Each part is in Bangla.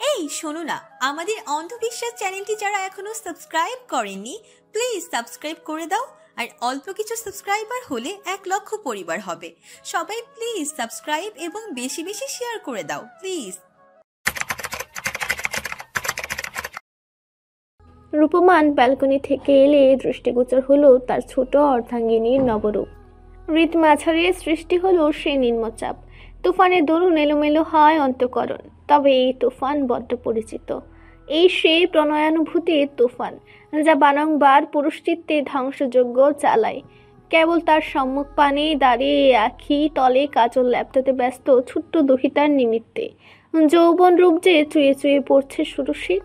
এই শোনো না, আমাদের অন্ধবিশ্বাস চ্যানেলটি যারা এখনো সাবস্ক্রাইব করেননি প্লিজ সাবস্ক্রাইব করে দাও। আর অল্প কিছু সাবস্ক্রাইবার হলে 1,00,000 পরিবার হবে। সবাই প্লিজ সাবস্ক্রাইব এবং বেশি বেশি শেয়ার করে দাও প্লিজ। রূপমান ব্যালকনি থেকে এলে দৃষ্টিগোচর হলো তার ছোট অর্ধাঙ্গিনীর নবরূপ। হৃদ মাঝারে সৃষ্টি হলো সেই নিম্নচাপ। তুফানের দরুন এলোমেলো হয় অন্তঃকরণ, তবে এই তুফান বড্ড পরিচিত। এই সেই প্রণয়ানুভূতির তুফান যা বারংবার পুরুষচিত্তে ধ্বংসযজ্ঞ চালায়। কেবল তার সম্মুখ পানে দাঁড়িয়ে আখি তলে কাজল ল্যাপটাতে ব্যস্ত ছোট্ট দুহিতার নিমিত্তে যৌবন রূপ যে চুয়ে চুয়ে পড়ছে সুরসীর।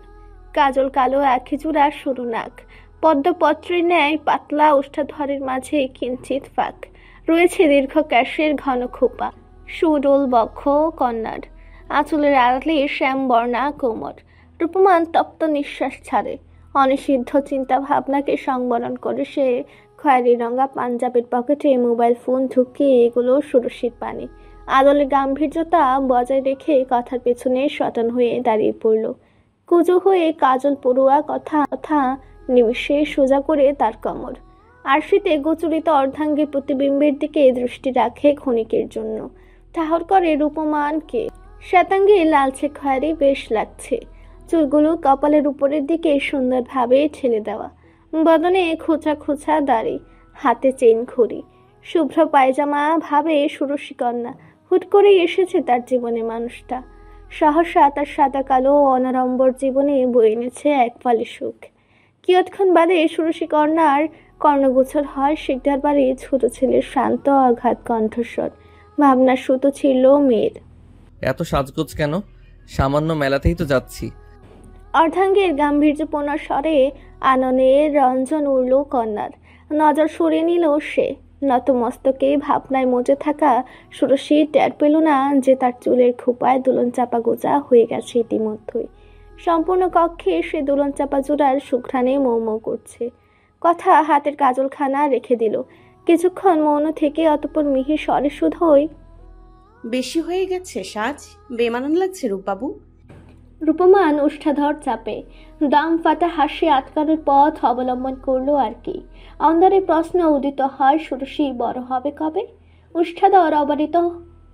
কাজল কালো আখিজোড়া সরু নাক, পদ্মপত্রের ন্যায় পাতলা ওষ্ঠাধরের মাঝে কিঞ্চিত ফাঁক, রয়েছে দীর্ঘ ক্যাশের ঘন খোপা, সুডোল বক্ষ কন্যার, আঁচলের আড়ালে শ্যামবর্ণা কোমর। রূপমান তপ্ত নিঃশ্বাস ছাড়ে। অনিষিদ্ধ চিন্তা ভাবনাকে সংবরণ করে সে খয়েরি রঙা পাঞ্জাবের পকেটে মোবাইল ফোন ঢুকিয়ে এগুলো সুরসির পানে। আদলে গাম্ভীর্যতা বজায় রেখে কথার পেছনে শটান হয়ে দাঁড়িয়ে পড়ল। কুজো হয়ে কাজল পড়ুয়া কথা নিমিষে সোজা করে তার কোমর। আরশিতে গোচরিত অর্ধাঙ্গী প্রতিবিম্বের দিকে দৃষ্টি রাখে ক্ষণিকের জন্য। ঠাহর করে রূপমানকে। শ্বেতাঙ্গে লালচে খয়েরি বেশ লাগছে। চুলগুলো কপালের উপরের দিকে সুন্দরভাবে ঠেলে দেওয়া, বদনে খোঁচা খোঁচা দাড়ি, হাতে চেইন ঘড়ি, শুভ্র পায়জামা ভাবে সুরসী কন্যা। হুট করেই এসেছে তার জীবনে মানুষটা। সহসা তার সাদা কালো অনাড়ম্বর জীবনে বয়ে এনেছে এক ফালি সুখ। কিয়ৎক্ষণ বাদে সুরসী কন্যার কর্ণগোচর হয় শিকদার বাড়ি ছোট ছেলের শান্ত আঘাত কণ্ঠস্বর। ভাবনার সুতো ছিল মেয়ের। এত সাজগোজ কেন? সামান্য মেলাতেই তো যাচ্ছি। অর্ধাঙ্গের গাম্ভীর্যপূর্ণ স্বরে আননের রঞ্জন উড়ল কন্যার। নজর সরিয়ে নিল সে। নতমস্তকে ভাবনায় মজে থাকা সুরসী টের পেল না যে তার চুলের খোপায় দুলন চাপা গোজা হয়ে গেছে ইতিমধ্যেই। সম্পূর্ণ কক্ষে সে দুলন চাপা জোড়ার সুঘ্রাণে মৌ মৌ করছে। কথা হাতের কাজলখানা রেখে দিল। কিছুক্ষণ মৌন থেকে অতঃপর মিহি স্বরে শুধোই, বেশি হয়ে গেছে সাজ, বেমানান লাগছে রূপবাবু। রূপমান ওষ্ঠাধর চাপে দাম ফাটা হাসি আটকানোর পথ অবলম্বন করলো আর কি। অন্দরে প্রশ্ন উদিত হয়, সুরসী বড় হবে কবে? ওষ্ঠাধর অবারিত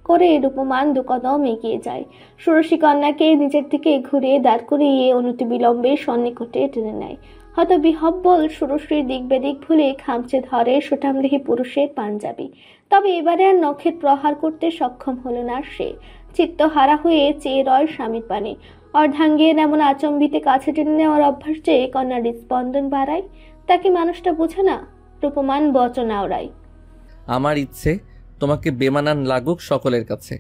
করে রূপমান দুকদম এগিয়ে যায়। সুরসী কন্যাকে নিজের দিকে ঘুরিয়ে দাঁড় করিয়ে অনতিবিলম্বে সন্নিকটে টেনে নেয়। হয়তো বিহব্বল সুরসীর দিক বেদিক ভুলে খামচে ধরে সুঠামদেহী পুরুষের পাঞ্জাবি। তবে এবারে আর নখের প্রহার করতে সক্ষম হলো না সে। চিত্তহারা হয়ে চেয়ে রয় স্বামীর পানে। অর্ধাঙ্গের এমন আচম্বিতে কাছে টেনে নেওয়ার অভ্যাস যে কন্যার হৃদস্পন্দন বাড়ায়। তাকে মানুষটা বোঝে না। রূপমান বচন আওড়ায়, আমার ইচ্ছে তোমাকে বেমানান লাগুক সকলের কাছে।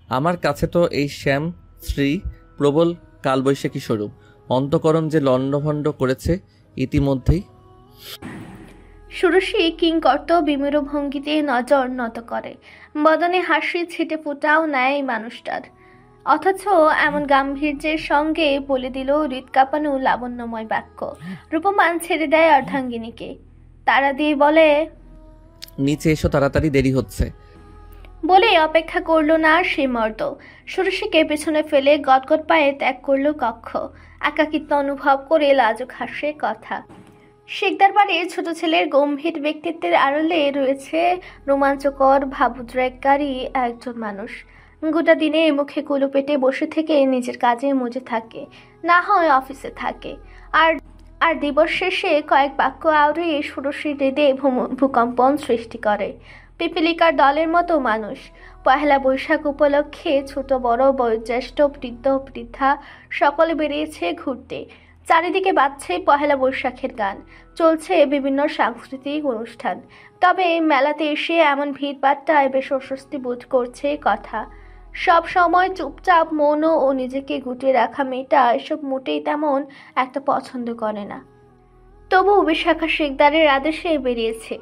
আমার কাছে তো এই শ্যাম শ্রী প্রবল কালবৈশাখী স্বরূপ অন্তকরণ যে লণ্ডভণ্ড করেছে ইতিমধ্যেই। সুরসী কিংকর্ত বিমূঢ় ভঙ্গিতে নজর নত করে। বদনে হাসি ছিটে ফোটাও নেয় মানুষটার। অথচ এমন গাম্ভীর্যের সঙ্গে বলে দিল হৃদ কাঁপানো লাবণ্যময় বাক্য। রূপমান ছেড়ে দেয় অর্ধাঙ্গিনীকে। তারা দিয়ে বলে, নিচে এসো তাড়াতাড়ি, দেরি হচ্ছে। বলে অপেক্ষা করলো না সে মর্দ। সুরসীকে পেছনে ফেলে গটগট পায়ে ত্যাগ করলো কক্ষ। একাকিত্ব অনুভব করে লাজুক হাসে কথা। শিকদার বাড়ির ছোট ছেলের গম্ভীর ব্যক্তিত্বের আড়লে রয়েছে রোমাঞ্চকর ভাবোদ্রেককারী একজন মানুষ। গোটা দিনে মুখে কুলু পেটে বসে থেকে নিজের কাজে মজে থাকে, না হয় অফিসে থাকে। আর দিবস শেষে কয়েক বাক্য আওড়ে সুরসীর হৃদয়ে ভূকম্পন সৃষ্টি করে। পিপিলিকার দলের মতো মানুষ। পহেলা বৈশাখ উপলক্ষে ছোট বড় বয়োজ্যেষ্ঠ বৃদ্ধ বৃদ্ধা সকলে বেরিয়েছে ঘুরতে। চারিদিকে বাজছে পহেলা বৈশাখের গান, চলছে বিভিন্ন সাংস্কৃতিক অনুষ্ঠান। তবে মেলাতে এসে এমন ভিড়ভাট্টায় বেশ অস্বস্তি বোধ করছে কথা। সব সময় চুপচাপ মৌন ও নিজেকে গুটিয়ে রাখা মেয়েটা এসব মোটেই তেমন একটা পছন্দ করে না। তবু বিশাখা শিকদারের আদেশে বেরিয়েছে।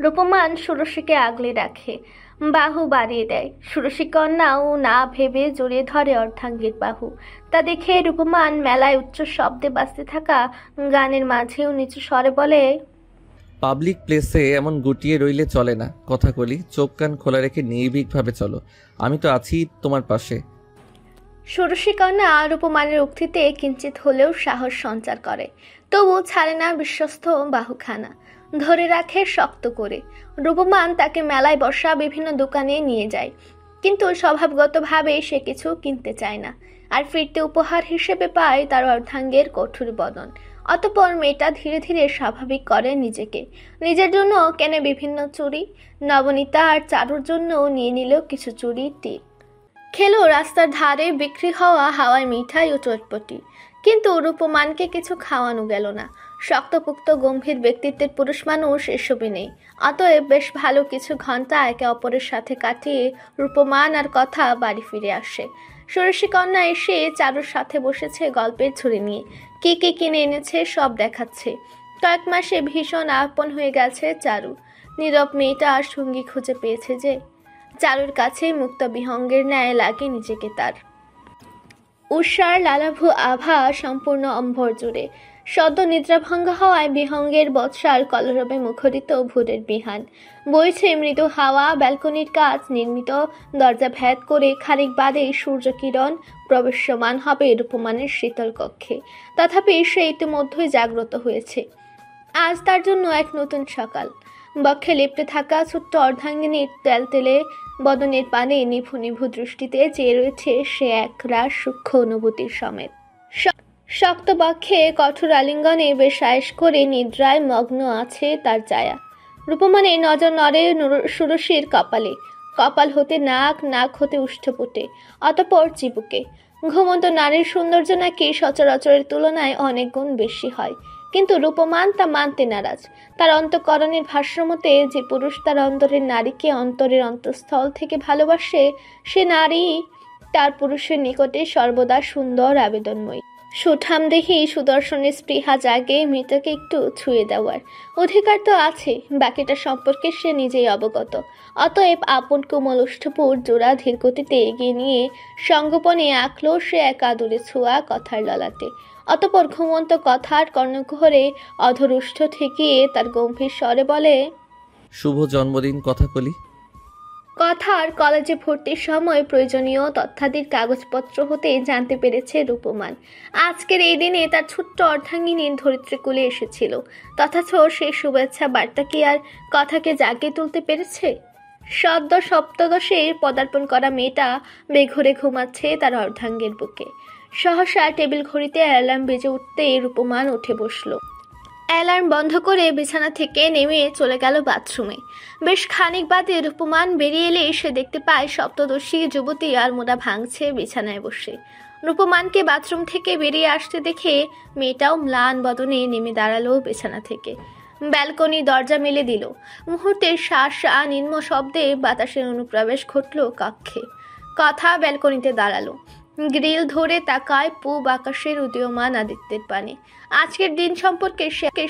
রূপমান সুরসীকে আগলে রাখে, বাহু বাড়িয়ে দেয়। সুরসী কন্যাও না ভেবে জড়িয়ে ধরে অর্ধাঙ্গীর বাহু। তা দেখে রূপমান মেলায় উচ্চ শব্দে বাজতে থাকা গানের মাঝেও নিচু স্বরে বলে, পাবলিক প্লেসে এমন গুটিয়ে রইলে চলে না। কথা বলি, চোখ কান খোলা রেখে নির্ভীকভাবে চলো। আমি তো আছি তোমার পাশে। ষোড়শী কন্যা রূপমানের উক্তিতে কিঞ্চিত হলেও সাহস সঞ্চার করে, তবু ছাড়ে না বিশ্বস্ত বাহুখানা, ধরে রাখে শক্ত করে। রূপমান তাকে মেলায় বসা বিভিন্ন দোকানে নিয়ে যায়, কিন্তু স্বভাবগতভাবে সে কিছু কিনতে চায় না, আর ফিরতে উপহার হিসেবে পায় তার অর্ধাঙ্গের কঠোর বদন। অতঃপর মেয়েটা ধীরে ধীরে স্বাভাবিক করে নিজেকে। নিজের জন্য কেনে বিভিন্ন চুড়ি, নবনীতা আর চারুর জন্য নিয়ে নিল কিছু চুড়ি টিপ। খেলো রাস্তার ধারে বিক্রি হওয়া হাওয়াই মিঠাই ও চটপটি, কিন্তু রূপমানকে কিছু খাওয়ানো গেল না। শক্তপুক্ত গম্ভীর ব্যক্তিত্বের পুরুষ মানুষ এসবই নেই। অতএব বেশ ভালো কিছু ঘন্টা একে অপরের সাথে কাটিয়ে রূপমান আর কথা বাড়ি ফিরে আসে। ষোড়শী কন্যা এসে চারুর সাথে বসেছে গল্পের ঝুড়ি নিয়ে, কে কে কিনে এনেছে সব দেখাচ্ছে। কয়েক মাসে ভীষণ আপন হয়ে গেছে চারু। নীরব মেয়েটা আর সঙ্গী খুঁজে পেয়েছে যে, চারুর কাছে মুক্ত বিহঙ্গের ন্যায় লাগে নিজেকে তার। উষার লালাভু আভা সম্পূর্ণ অম্বর জুড়ে। সদ্য নিদ্রাভঙ্গ হওয়ায় বিহঙ্গের বৎসার কলরবে মুখরিত ভোরের বিহান। বইছে মৃদু হাওয়া, ব্যালকনির কাজ নির্মিত দরজা ভেদ করে খানিক বাদে সূর্যকিরণ প্রবেশ্যমান হবে রূপমানের শীতল কক্ষে। তথাপি সে ইতিমধ্যেই জাগ্রত হয়েছে। আজ তার জন্য এক নতুন সকাল। বক্ষে লেপ্টে থাকা ছোট্ট অর্ধাঙ্গিনীর তেলতেলে বদনের পানে নিভু নিভু দৃষ্টিতে চেয়ে রয়েছে সে একরাশ সূক্ষ্ম অনুভূতির সমেত। শক্ত বক্ষে কঠোর আলিঙ্গনে বেশ আয়েশ করে নিদ্রায় মগ্ন আছে তার ছায়া। রূপমানে নজর নড়ে ষোড়শীর কপালে, কপাল হতে নাক, নাক হতে উষ্ঠপুটে, অতঃপর চিবুকে। ঘুমন্ত নারীর সৌন্দর্য নাকি সচরাচরের তুলনায় অনেক গুণ বেশি হয়, কিন্তু রূপমান তা মানতে নারাজ। তার অন্তঃকরণের ভাষ্যমতে যে পুরুষ তার অন্তরের নারীকে অন্তরের অন্তঃস্থল থেকে ভালোবাসে, সে নারী তার পুরুষের নিকটে সর্বদা সুন্দর আবেদনময়ী। সুঠামদেহী সুদর্শনের স্পৃহা জাগে মেয়েটাকে একটু ছুঁয়ে দেওয়ার অধিকার তো আছে, বাকিটা সম্পর্কে সে নিজেই অবগত। অতএব আপন কোমল ওষ্ঠপুর জোড়া ধীর গতিতে এগিয়ে নিয়ে সঙ্গোপনে আঁকলো সে এক আদুরে ছোঁয়া কথার ললাটে। অতঃপর ঘুমন্ত কথার কর্ণকুহরে অধরুষ্ঠ ঠেকিয়ে তার গম্ভীর স্বরে বলে, শুভ জন্মদিন কথাকলি। কথার কলেজে ভর্তির সময় প্রয়োজনীয় তথ্যাদির কাগজপত্র হতে জানতে পেরেছে রূপমান আজকের এই দিনে তার ছোট্ট অর্ধাঙ্গিনীর ধরিত্রীকুলে এসেছিল। তথাচ সেই শুভেচ্ছা বার্তা কি আর কথাকে জাগিয়ে তুলতে পেরেছে? সদ্য সপ্তদশে পদার্পণ করা মেয়েটা বেঘরে ঘুমাচ্ছে তার অর্ধাঙ্গের বুকে। সহসা টেবিল ঘড়িতে অ্যালার্ম বেজে উঠতে রূপমান উঠে বসল। অ্যালার্ম বন্ধ করে বিছানা থেকে নেমে চলে গেল বাথরুমে। বেশ খানিক বাদে রূপমান বেরিয়ে এলে সে দেখতে পায় সপ্তদশী যুবতী আলমোড়া ভাঙছে বিছানায় বসে। রূপমানকে বাথরুম থেকে বেরিয়ে আসতে দেখে মেয়েটাও ম্লান বদনে নেমে দাঁড়ালো বিছানা থেকে। ব্যালকনি দরজা মেলে দিল। মুহূর্তের শ্বাস নিম্ন শব্দে বাতাসের অনুপ্রবেশ ঘটল কক্ষে। কথা ব্যালকনিতে দাঁড়ালো, গ্রিল ধরে তাকায় পূব আকাশের উদীয়মান আদিত্যের পানে। আজকের দিন সম্পর্কে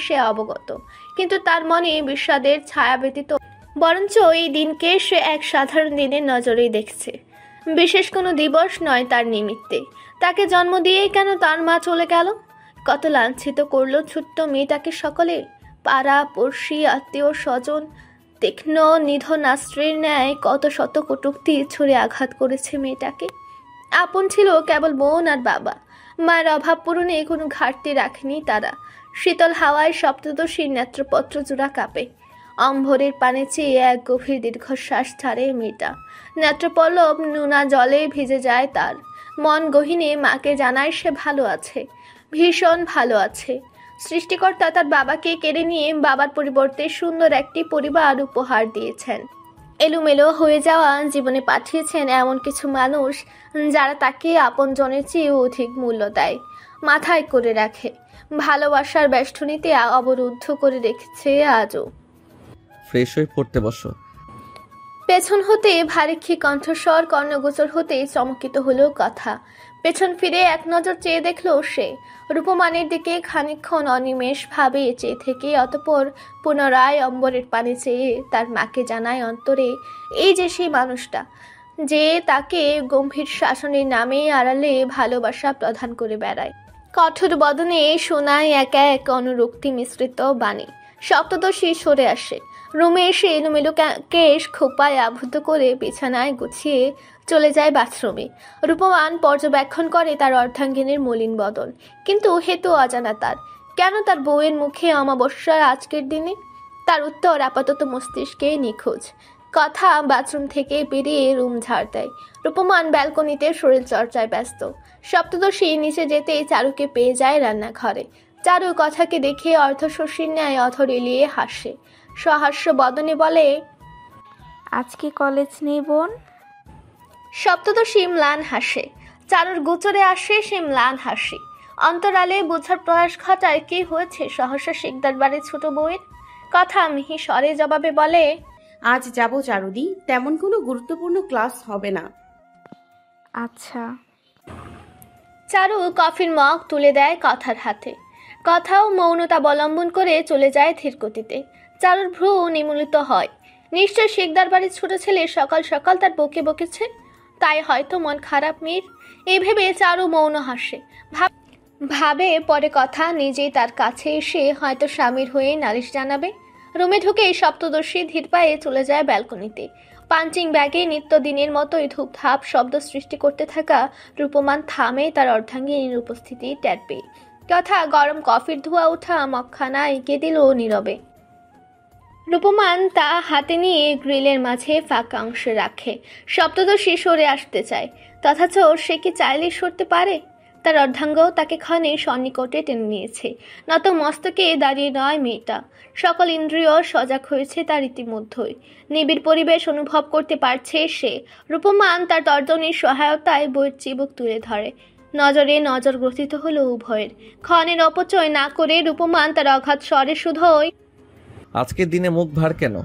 সে অবগত, কিন্তু তার মনে বিষাদের ছায়া ব্যতীত বরঞ্চ এই দিনকে সে এক সাধারণ দিনের নজরেই দেখছে। বিশেষ কোনো দিবস নয় তার নিমিত্তে। তাকে জন্ম দিয়েই কেন তার মা চলে গেল? কত লাঞ্ছিত করলো ছোট্ট মেয়েটাকে সকলে, পাড়া পড়শি আত্মীয় স্বজন, তীক্ষ্ণ নিধন আশ্রয়ের ন্যায় কত শত কটূক্তি ছুঁড়ে আঘাত করেছে মেয়েটাকে। আপন ছিল কেবল বোন আর বাবা, মায়ের অভাব পূরণে কোনো ঘাটতি রাখেনি তারা। শীতল হাওয়ায় সপ্তদশীর নেত্রপত্র জোড়া কাঁপে। অম্ভরের পানে চেয়ে এক গভীর দীর্ঘশ্বাস ছাড়ে মেয়েটা। নেত্রপল্লব নোনা জলে ভিজে যায় তার। মন গহীনে মাকে জানায় সে ভালো আছে, ভীষণ ভালো আছে। সৃষ্টিকর্তা তার বাবাকে কেড়ে নিয়ে বাবার পরিবর্তে সুন্দর একটি পরিবার উপহার দিয়েছেন। এলোমেলো হয়ে যাওয়া জীবনে পাঠিয়েছেন এমন কিছু মানুষ যারা তাকে আপনজনের চেয়েও অধিক মূল্য দেয়, মাথায় করে রাখে, ভালোবাসার বেষ্টনীতে অবরুদ্ধ করে রেখেছে আজও। ফ্রেশ হয়ে পড়তে বসো। পেছন হতে ভারীক্ষী কণ্ঠস্বর কর্ণগোচর হতে চমকিত হলো কথা। পেছন ফিরে এক নজর চেয়ে দেখলো সে। রূপমানের দিকে খানিকক্ষণ অনিমেষ ভাবে চেয়ে থেকে অতঃপর পুনরায় অম্বরের পানে চেয়ে তার মাকে জানায় অন্তরে এই যে সেই মানুষটা, যে তাকে গম্ভীর শাসনের নামে আড়ালে ভালোবাসা প্রদান করে বেড়ায়। কঠোর বদনে শোনায় এক এক অনুরক্তি মিশ্রিত বাণী। সপ্তদশী সরে আসে। রুমে এসে এলোমেলো কেশ খোপায় আবদ্ধ করে বিছানায় গুছিয়ে চলে যায় বাথরুমে। রূপমান পর্যবেক্ষণ করে তার অর্ধাঙ্গিনীর মলিন বদন, কিন্তু হেতু অজানা তার। কেন তার বউয়ের মুখে অমাবস্যার আজকের দিনে? তার উত্তর আপাতত মস্তিষ্কে নিখোঁজ। কথা বাথরুম থেকে বেরিয়ে রুম ঝাড় দেয়। রূপমান ব্যালকনিতে শরীর চর্চায় ব্যস্ত। সপ্তদশী নিচে যেতেই চারুকে পেয়ে যায় রান্নাঘরে। চারু কথাকে দেখে অর্ধশশীর ন্যায় অধর এলিয়ে হাসে। সহাস্য বদনে বলে, আজকে কলেজ নেই বোন? সপ্তদশী ম্লান হাসে। চারুর গোচরে আসে সে ম্লান হাসি। অন্তরালে বোঝার প্রয়াস ঘটায় কি হয়েছে সহসা শিকদার বাড়ির ছোট বউয়ের। কথা মিহি স্বরে জবাবে বলে, আজ যাব চারুদি, তেমন কোনো গুরুত্বপূর্ণ ক্লাস হবে না। আচ্ছা। চারু কফির মগ তুলে দেয় কথার হাতে। কথাও মৌনতা অবলম্বন করে চলে যায় ধীর গতিতে। চারুর ভ্রু নিমূলিত হয়। নিশ্চয় শিকদার বাড়ির ছোট ছেলে সকাল সকাল তার বকে বকেছে, তাই হয়তো মন খারাপ মেয়ের। এই ভেবে চারু মৌন হাসে। ভাবে পরে কথা নিজেই তার কাছে এসে হয়তো স্বামীর হয়ে নালিশ জানাবে। রুমে ঢুকে সপ্তদর্শী ধীর পায়ে চলে যায় ব্যালকনিতে। পাঞ্চিং ব্যাগে নিত্যদিনের মতোই ধূপধাপ শব্দ সৃষ্টি করতে থাকা রূপমান থামে তার অর্ধাঙ্গিনীর উপস্থিতি টের পেয়ে। কথা গরম কফির ধোঁয়া ওঠা মগখানা এগিয়ে দিল নীরবে। রূপমান তা হাতে নিয়ে গ্রিলের মাঝে ফাঁকা অংশে রাখে। সপ্তদশী সরে আসতে চায়, তথাচ সে কি চাইলেই সরতে পারে? তার অর্ধাঙ্গ তাকে ক্ষণে সন্নিকটে টেনে নিয়েছে। নত মস্তকে দাঁড়িয়ে নয় মেয়েটা। সকল ইন্দ্রিয় সজাগ হয়েছে তার ইতিমধ্যেই। নিবিড় পরিবেশ অনুভব করতে পারছে সে। রূপমান তার তর্জনীর সহায়তায় বইয়ের চিবুক তুলে ধরে। নজরে নজর গ্রথিত হলো উভয়ের। ক্ষণের অপচয় না করে রূপমান তার অগাধ স্বরে শুধোই, আজকের দিনে মুখ ভার কেন?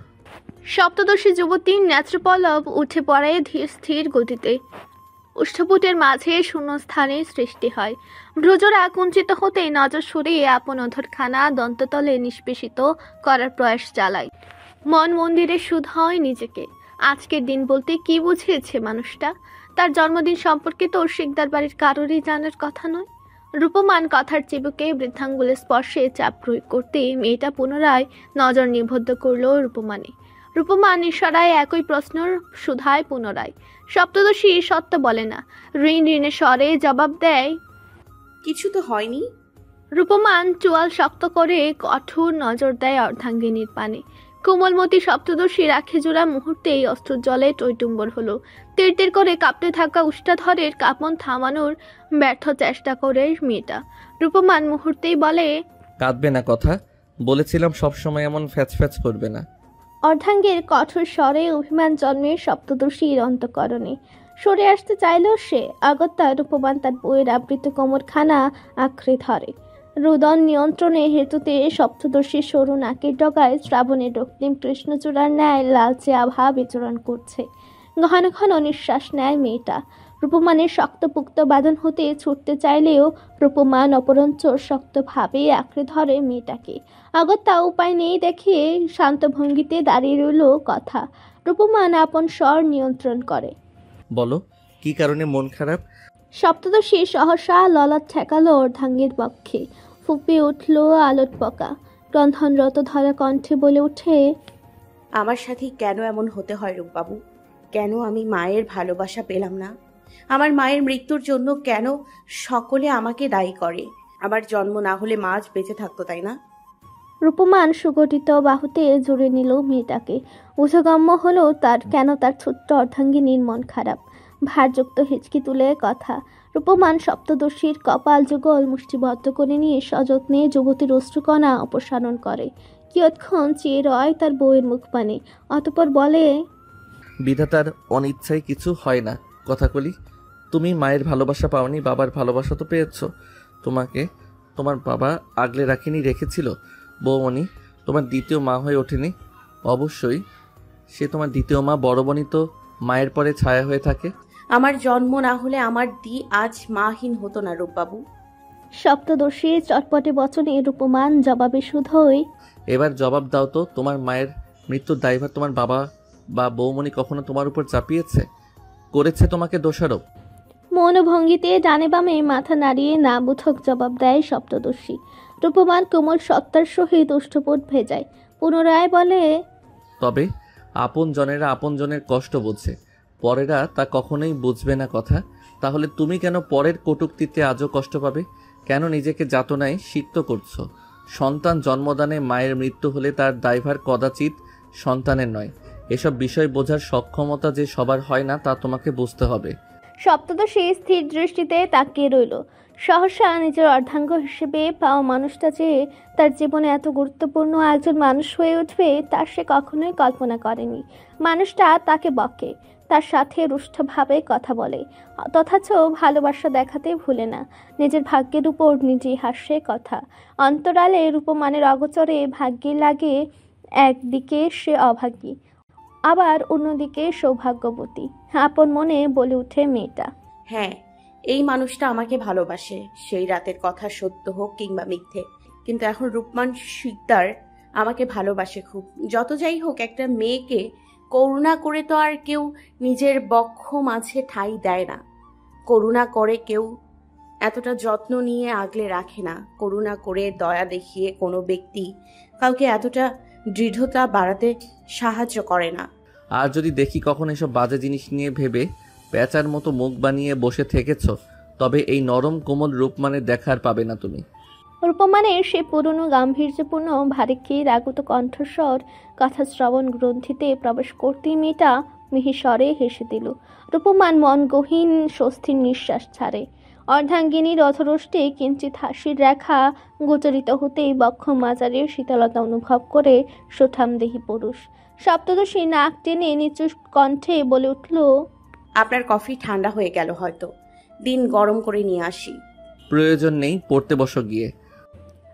সপ্তদশী যুবতীর নেত্রপল্লব উঠে পড়ে ধীর স্থির গতিতে। ওষ্ঠপুটের মাঝে শূন্যস্থানের সৃষ্টি হয়। ভ্রুজোড়া কুঞ্চিত হতে নজর সরিয়ে আপন অধরখানা দন্ততলে নিষ্পেষিত করার প্রয়াস চালায়। মন মন্দিরে শুধ হয় নিজেকে। আজকের দিন বলতে কি বুঝিয়েছে মানুষটা? তার জন্মদিন সম্পর্কে তো শিকদার বাড়ির কারোরই জানার কথা নয়। রূপমান কথার চিবুকে বৃদ্ধাঙ্গুলের স্পর্শে চাপ প্রয়োগ করতে মেয়েটা পুনরায় নজর নিবদ্ধ করল রূপমানে। রূপমান ইশারায় একই প্রশ্নর সুধায় পুনরায়। সপ্তদশী সত্য বলে না, ঋণ ঋণের স্বরে জবাব দেয়, কিছু তো হয়নি। রূপমান চোয়াল শক্ত করে কঠোর নজর দেয় অর্ধাঙ্গিনীর পানে। কোমলমতি সপ্তদশী রাখে জোড়া মুহূর্তেই অস্ত্র জলে টইটুম্বর হলো। তীর তীর করে কাঁপতে থাকা উষ্টাধরের কাঁপন থামানোর ব্যর্থ চেষ্টা করে মেয়েটা। রূপমান মুহূর্তেই বলে, কাঁদবে না কথা, বলেছিলাম সবসময় এমন ফ্যাচ ফ্যাচ করবে না। অর্ধাঙ্গের কঠোর স্বরে অভিমান জন্মে সপ্তদশীর অন্তঃকরণে। সরে আসতে চাইল সে, আগত্যা রূপমান তার বইয়ের আবৃত কোমরখানা আঁকড়ে ধরে। রুদন নিয়ন্ত্রণে হেতুতে সপ্তদশীর সরু নাকের ডগায় শ্রাবণের রক্তিম কৃষ্ণচূড়ার ন্যায় লালচে আভা বিচরণ করছে। ঘন ঘন নিঃশ্বাস নেয় মেয়েটা। রূপমানের শক্তপুক্ত বাঁধন হতে ছুটতে চাইলেও রূপমান অপরঞ্চ শক্তভাবে আঁকড়ে ধরে মেয়েটাকে। আগত্যা উপায় নেই দেখে শান্ত ভঙ্গিতে দাঁড়িয়ে রইল কথা। রূপমান আপন স্বর নিয়ন্ত্রণ করে, বলো কি কারণে মন খারাপ? সপ্তদশী সহসা ললাট ঠেকালো অর্ধাঙ্গের পক্ষে। ফুঁপিয়ে উঠল আলোট পকা। ক্রন্ধনরত ধরা কণ্ঠে বলে ওঠে, আমার সাথে কেন এমন হতে হয় রূপবাবু? কেন আমি মায়ের ভালোবাসা পেলাম না? আমার মায়ের মৃত্যুর জন্য কেন সকলে আমাকে দায়ী করে? আমার জন্ম না হলে মা আজ বেঁচে থাকতো, তাই না? রূপমান সুগঠিত বাহুতে জুড়ে নিল মেয়েটাকে। বোধগম্য হলো তার কেন তার ছোট্ট অর্ধাঙ্গিনীর মন খারাপ। ভারযুক্ত হিচকি তুলে কথা। রূপমান সপ্তদশীর কপাল যুগল মুষ্টিবদ্ধ করে নিয়ে সযত্নে যুবতীর অশ্রুকণা অপসারণ করে। কিয়ৎক্ষণ চেয়ে রয় তার বউয়ের মুখপানে, অতঃপর বলে, বিধাতার অনিচ্ছায় কিছু হয় না কথাকলি। তুমি মায়ের ভালোবাসা পাওনি, বাবার ভালোবাসা তো পেয়েছো। তোমাকে তোমার বাবা আগলে রাখিনি, রেখেছিল। বৌমণি তোমার দ্বিতীয় মা হয়ে ওঠেনি। অবশ্যই সে তোমার দ্বিতীয় মা। বড় বোনই তো মায়ের পরে ছায়া হয়ে থাকে। আমার জন্ম না হলে আমার দি আজ মাহীন হতো না রূপবাবু। সপ্তদশীর চটপটে বচনে রূপমান জবাবে শুধোই, এবার জবাব দাও তো, তোমার মায়ের মৃত্যুর দায়ভার তোমার বাবা বা বৌমণি কখনো তোমার উপর চাপিয়েছে? করেছে তোমাকে দোষারোপ? মৌনভঙ্গিতে ডানে বামে মাথা নাড়িয়ে না বুঝক জবাব দেয় সপ্তদশী। রূপমান কোমল সত্তার সহিত ওষ্ঠপুট ভেজায়। পুনরায় বলে, তবে আপনজনেরা আপনজনের কষ্ট বোঝে, পরেরা তা কখনোই বুঝবে না কথা। তাহলে তুমি কেন পরের কটূক্তিতে আজও কষ্ট পাবে? কেন নিজেকে যাতনায় সিক্ত করছো? সন্তান জন্মদানে মায়ের মৃত্যু হলে তার দায়ভার কদাচিৎ সন্তানের নয়। এসব বিষয় বোঝার সক্ষমতা যে সবার হয় না তা তোমাকে বুঝতে হবে। সপ্তদশী স্থির দৃষ্টিতে তাকিয়ে রইল। সহসা নিজের অর্ধাঙ্গ হিসেবে পাওয়া মানুষটা যে তার জীবনে এত গুরুত্বপূর্ণ একজন মানুষ হয়ে উঠবে তা সে কখনোই কল্পনা করেনি। মানুষটা তাকে বকে, তার সাথে রুষ্টভাবে কথা বলে, তথাচ ভালোবাসা দেখাতে ভুলে না। নিজের ভাগ্যের উপর নিজেই হাসে কথা। অন্তরালে রূপমানের অগোচরে ভাগ্যে লাগে একদিকে সে অভাগী, আবার অন্যদিকে সৌভাগ্যবতী। আপন মনে বলে উঠে মেয়েটা। হ্যাঁ, এই মানুষটা আমাকে ভালোবাসে, সেই রাতের কথা সত্য হোক কিংবা মিথ্যে। কিন্তু এখন রূপমান শিকদার আমাকে ভালোবাসে খুব। যত যাই হোক, একটা মেয়েকে করুণা করে তো আর কেউ নিজের বক্ষ মাঝে ঠাঁই দেয় না। করুণা করে কেউ এতটা যত্ন নিয়ে আগলে রাখে না। করুণা করে দয়া দেখিয়ে কোনো ব্যক্তি কাউকে এতটা দৃঢ়তা বাড়াতে সাহায্য করে না। আর যদি দেখি কখন এসব বাজে জিনিস নিয়ে ভেবে প্যাঁচার মতো মুখ বানিয়ে বসে থেকেছ, তবে এই নরম কোমল রূপমানের দেখার পাবে না তুমি। রূপমানের সে পুরনো গাম্ভীর্যপূর্ণ ভারিক্ষী রাগত কণ্ঠস্বর কথা শ্রবণ গ্রন্থিতে প্রবেশ করতেই মেয়েটা মিহিস্বরে হেসে দিল। রূপমান মন গহীন স্বস্তির নিঃশ্বাস ছাড়ে। অর্ধাঙ্গিনীর অধরষ্টে কিঞ্চিত হাসির রেখা গোচরিত হতেই বক্ষ মাজারের শীতলতা অনুভব করে সুঠামদেহী পুরুষ সপ্তদশী নাক টেনে নিচু কণ্ঠে বলে উঠল, আপনার কফি ঠান্ডা হয়ে গেল, হয়তো দিন গরম করে নিয়ে আসি। প্রয়োজন নেই, পড়তে বসো গিয়ে।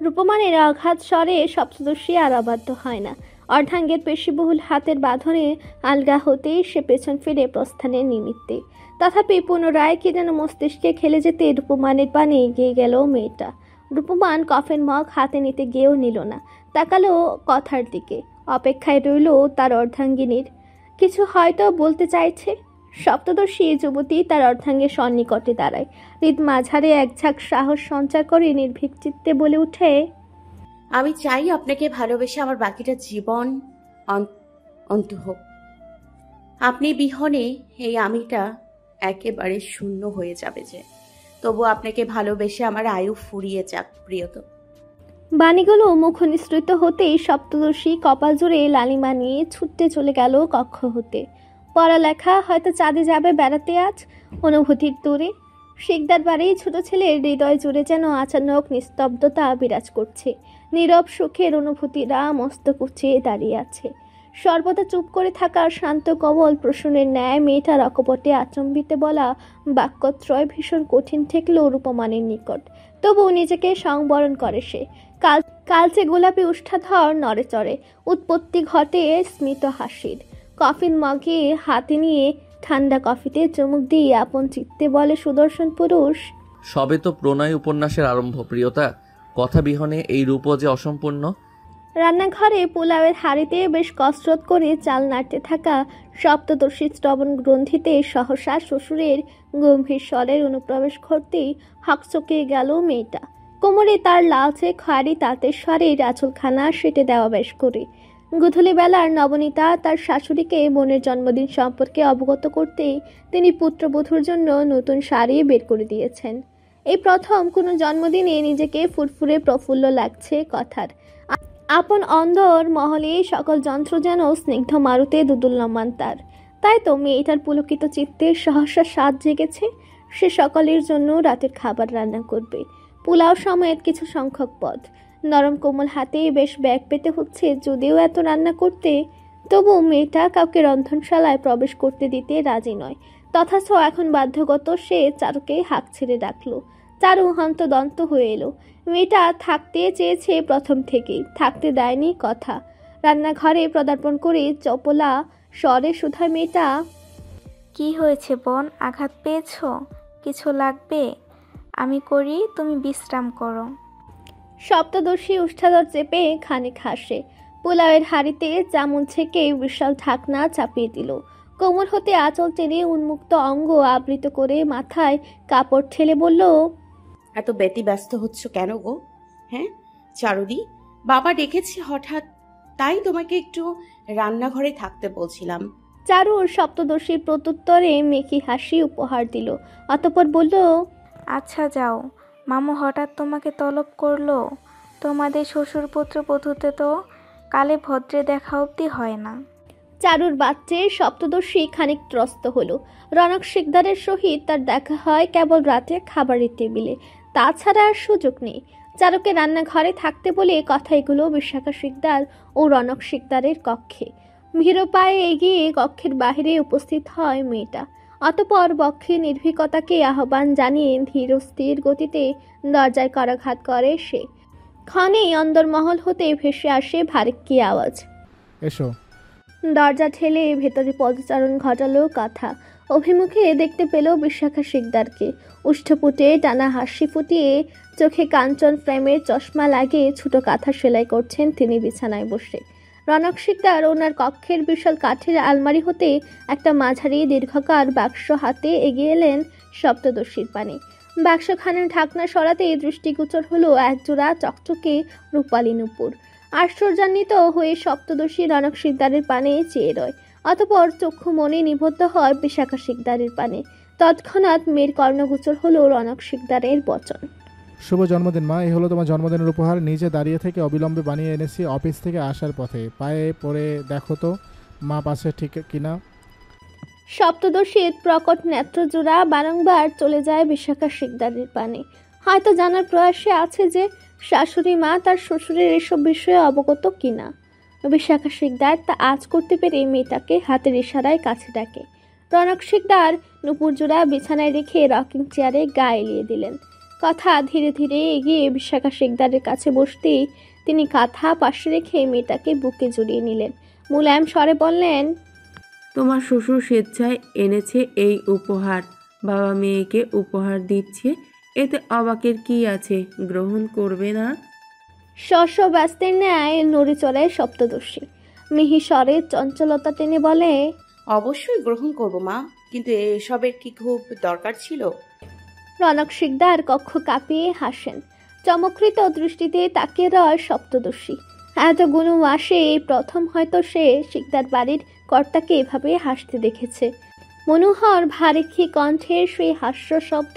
রূপমানের আঘাত স্বরে সপ্তদশী আর অবাধ্য হয় না। অর্ধাঙ্গের পেশিবহুল হাতের বাঁধনে আলগা হতেই সে পেছন ফিরে প্রস্থানের নিমিত্তে। তথাপি পুনরায় কি যেন মস্তিষ্কে খেলে যেতে রূপমানের পানে এগিয়ে গেল মেয়েটা। রূপমান কফের মগ হাতে নিতে গিয়েও নিল না, তাকালো কথার দিকে। অপেক্ষায় রইল তার অর্ধাঙ্গিনীর। কিছু হয়তো বলতে চাইছে। সপ্তদশী যুবতী তার অর্ধাঙ্গের সন্নিকটে দাঁড়ায়। হৃদ মাঝারে এক ঝাঁক সাহস সঞ্চার করে নির্ভীক চিত্তে বলে উঠে, আমি চাই আপনাকে ভালোবেসে আমার বাকিটা জীবন অন্ত হোক। আপনি বিহনে এই আমিটা একেবারে শূন্য হয়ে যাবে যে, তবু আপনাকে ভালোবেসে আমার আয়ু ফুরিয়ে যাক প্রিয়তম। বাণীগুলো মুখ নিঃসৃত হতেই সপ্তদশী কপাল জুড়ে লালিমা নিয়ে ছুটতে চলে গেল কক্ষ হতে। পড়ালেখা হয়তো চাঁদে যাবে বেড়াতে আজ, অনুভূতির দূরে। শিকদার বাড়ির ছোট ছেলের হৃদয় জুড়ে যেন আচানক নিস্তব্ধতা বিরাজ করছে। নীরব সুখের অনুভূতিরা মস্তক উঁচিয়ে দাঁড়িয়ে আছে। সর্বদা চুপ করে থাকা শান্ত কমল প্রসূনের ন্যায় মেয়েটার অকপটে আচম্বিতে বলা বাক্যত্রয় ভীষণ কঠিন ঠেকল রূপমানের নিকট। তবু নিজেকে সংবরণ করে সে। কালচে গোলাপি উষ্ঠাধর নড়ে চড়ে, উৎপত্তি ঘটে স্মিত হাসির। কফিন মগে হাতে নিয়ে ঠান্ডা কফিতে চুমুক দিয়ে আপন চিত্তে বলে সুদর্শন পুরুষ, সবে তো প্রণয় উপন্যাসের আরম্ভ প্রিয়তা, কথা বিহনে এই রূপও যে অসম্পূর্ণ। রান্নাঘরে পোলাওয়ের হাঁড়িতে বেশ কসরত করে চাল নাড়তে থাকা সপ্তদশী শ্রবণ গ্রন্থিতে সহসা শ্বশুরের গম্ভীর স্বরের অনুপ্রবেশ ঘটতেই হকচকে গেল মেয়েটা। কোমরে তার লালচে খয়েরি তাঁতের স্বরের আঁচলখানা সেটে দেওয়া বেশ করে। গোধূলি বেলার নবনীতা তার শাশুড়িকে বোনের জন্মদিন সম্পর্কে অবগত করতেই তিনি পুত্রবধূর জন্য নতুন শাড়ি বের করে দিয়েছেন। এই প্রথম কোনো জন্মদিনে নিজেকে ফুরফুরে প্রফুল্ল লাগছে কথার। আপন অন্দর মহলে সকল যন্ত্র যেন স্নিগ্ধ মারুতে দুদুল্যমান তার। তাই তো মেয়েটার পুলকিত চিত্তে সহসা স্বাদ জেগেছে। সে সকলের জন্য রাতের খাবার রান্না করবে, পোলাও সমেত কিছু সংখ্যক পদ। নরম কোমল হাতে বেশ ব্যাগ পেতে হচ্ছে যদিও এত রান্না করতে, তবু মেয়েটা কাউকে রন্ধনশালায় প্রবেশ করতে দিতে রাজি নয়। তথাচ এখন বাধ্যগত সে চারুকে হাঁক ছেড়ে ডাকলো। চারু হন্তদন্ত হয়ে এলো। মেয়েটা থাকতে চেয়েছে প্রথম থেকেই, থাকতে দেয়নি কথা। রান্নাঘরে পদার্পণ করে চপলা স্বরে শুধায় মেয়েটা, কি হয়েছে বোন, আঘাত পেয়েছো? কিছু লাগবে? আমি করি, তুমি বিশ্রাম করো। সপ্তদশী উষ্ঠাধর চেপে খানিক হাসে। পোলাওয়ের হাঁড়িতে চামচ ছেঁকে বিশাল ঢাকনা চাপিয়ে দিল। কোমর হতে আঁচল টেনে উন্মুক্ত অঙ্গ আবৃত করে মাথায় কাপড় ঠেলে বলল, এত ব্যতিব্যস্ত হচ্ছ কেন গো? হ্যাঁ চারুদি, বাবা ডেকেছে হঠাৎ, তাই তোমাকে একটু রান্নাঘরে থাকতে বলছিলাম। চারুর সপ্তদশীর প্রত্যুত্তরে মেকি হাসি উপহার দিল, অতঃপর বলল, আচ্ছা যাও, মামু হঠাৎ তোমাকে তলব করলো। তোমাদের শ্বশুরপুত্র বধূতে তো কালে ভদ্রে দেখা অবধি হয় না। চারুর বাচ্চে সপ্তদশী খানিক ত্রস্ত হলো। রনক শিকদারের সহিত তার দেখা হয় কেবল রাতে খাবারের টেবিলে, তাছাড়া আর সুযোগ নেই। চারুকে রান্নাঘরে থাকতে বলে কথা এগুলো বিশাখা শিকদার ও রনক শিকদারের কক্ষে। ভীরু পায়ে এগিয়ে কক্ষের বাহিরে উপস্থিত হয় মেয়েটা। অতঃপর বক্ষে নির্ভীকতাকে আহ্বান জানিয়ে ধীর স্থির গতিতে দরজায় করাঘাত করে সে। ক্ষণেই অন্দরমহল হতে ভেসে আসে ভারিক্কি আওয়াজ, এসো। দরজা ঠেলে ভেতরে পদচারণ ঘটালো কথা। অভিমুখে দেখতে পেল বিশাখা শিকদারকে। উষ্ঠপুটে টানা হাসি ফুটিয়ে চোখে কাঞ্চন ফ্রেমের চশমা লাগিয়ে ছোট কাঁথা সেলাই করছেন তিনি বিছানায় বসে। রনক শিকদার ওনার কক্ষের বিশাল কাঠের আলমারি হতে একটা মাঝারি দীর্ঘকার বাক্স হাতে এগিয়ে এলেন সপ্তদশীর পানে। বাক্সখানের ঢাকনা সরাতে দৃষ্টিগোচর হলো একজোড়া চকচকে রূপালী নূপুর। আশ্চর্যান্বিত হয়ে সপ্তদশী রনক শিকদারের পানে চেয়ে রয়। অতঃপর চক্ষু মনে নিবদ্ধ হয় বিশাখা শিকদারের পানে। তৎক্ষণাৎ মেয়ের কর্ণগোচর হলো রনক শিকদারের বচন, শুভ জন্মদিন মা, এই হলো তোমার জন্মদিনের উপহার। নিজে দাঁড়িয়ে থেকে অবিলম্বে বানিয়ে এনেছি অফিস থেকে আসার পথে। পায়ে পরে দেখো তো মা পাশে ঠিক কিনা। সপ্তদশীর প্রকট নেত্রজোড়া বারংবার চলে যায় বিশাখা শিকদারের পানে। হয়তো জানার প্রয়াসে আছে যে শাশুড়ি মা তার শ্বশুরের এসব বিষয়ে অবগত কিনা। বিশাখা শিকদার তা আজ করতে পেরে মেয়েটাকে হাতের ইশারায় কাছে ডাকে। রনক শিকদার নুপুর জোড়া বিছানায় রেখে রকিং চেয়ারে গা এলিয়ে দিলেন। কথা ধীরে ধীরে এগিয়ে বিশাখা শিকদারের কাছে বসতেই তিনি কাঁথা পাশে রেখে মেয়েটাকে বুকে জড়িয়ে নিলেন। মুলায়ম স্বরে বললেন, তোমার শ্বশুর স্বেচ্ছায় এনেছে এই উপহার, বাবা মেয়েকে উপহার দিচ্ছে, এতে অবাকের কি আছে, গ্রহণ করবে না? শস্য ব্যস্তের ন্যায় নড়ে চড়ে সপ্তদশী। মিহি স্বরে চঞ্চলতা টেনে বলে, অবশ্যই গ্রহণ করব মা, কিন্তু এসবের কি খুব দরকার ছিল? রনক শিকদার কক্ষ কাঁপিয়ে হাসেন। চমৎকৃত দৃষ্টিতে তাকিয়ে রয় সপ্তদশী। এতগুলো মাসে এই প্রথম হয়তো সে শিকদার বাড়ির কর্তাকে এভাবে হাসতে দেখেছে। মনোহর ভারিক্ষী কণ্ঠের সেই হাস্য শব্দ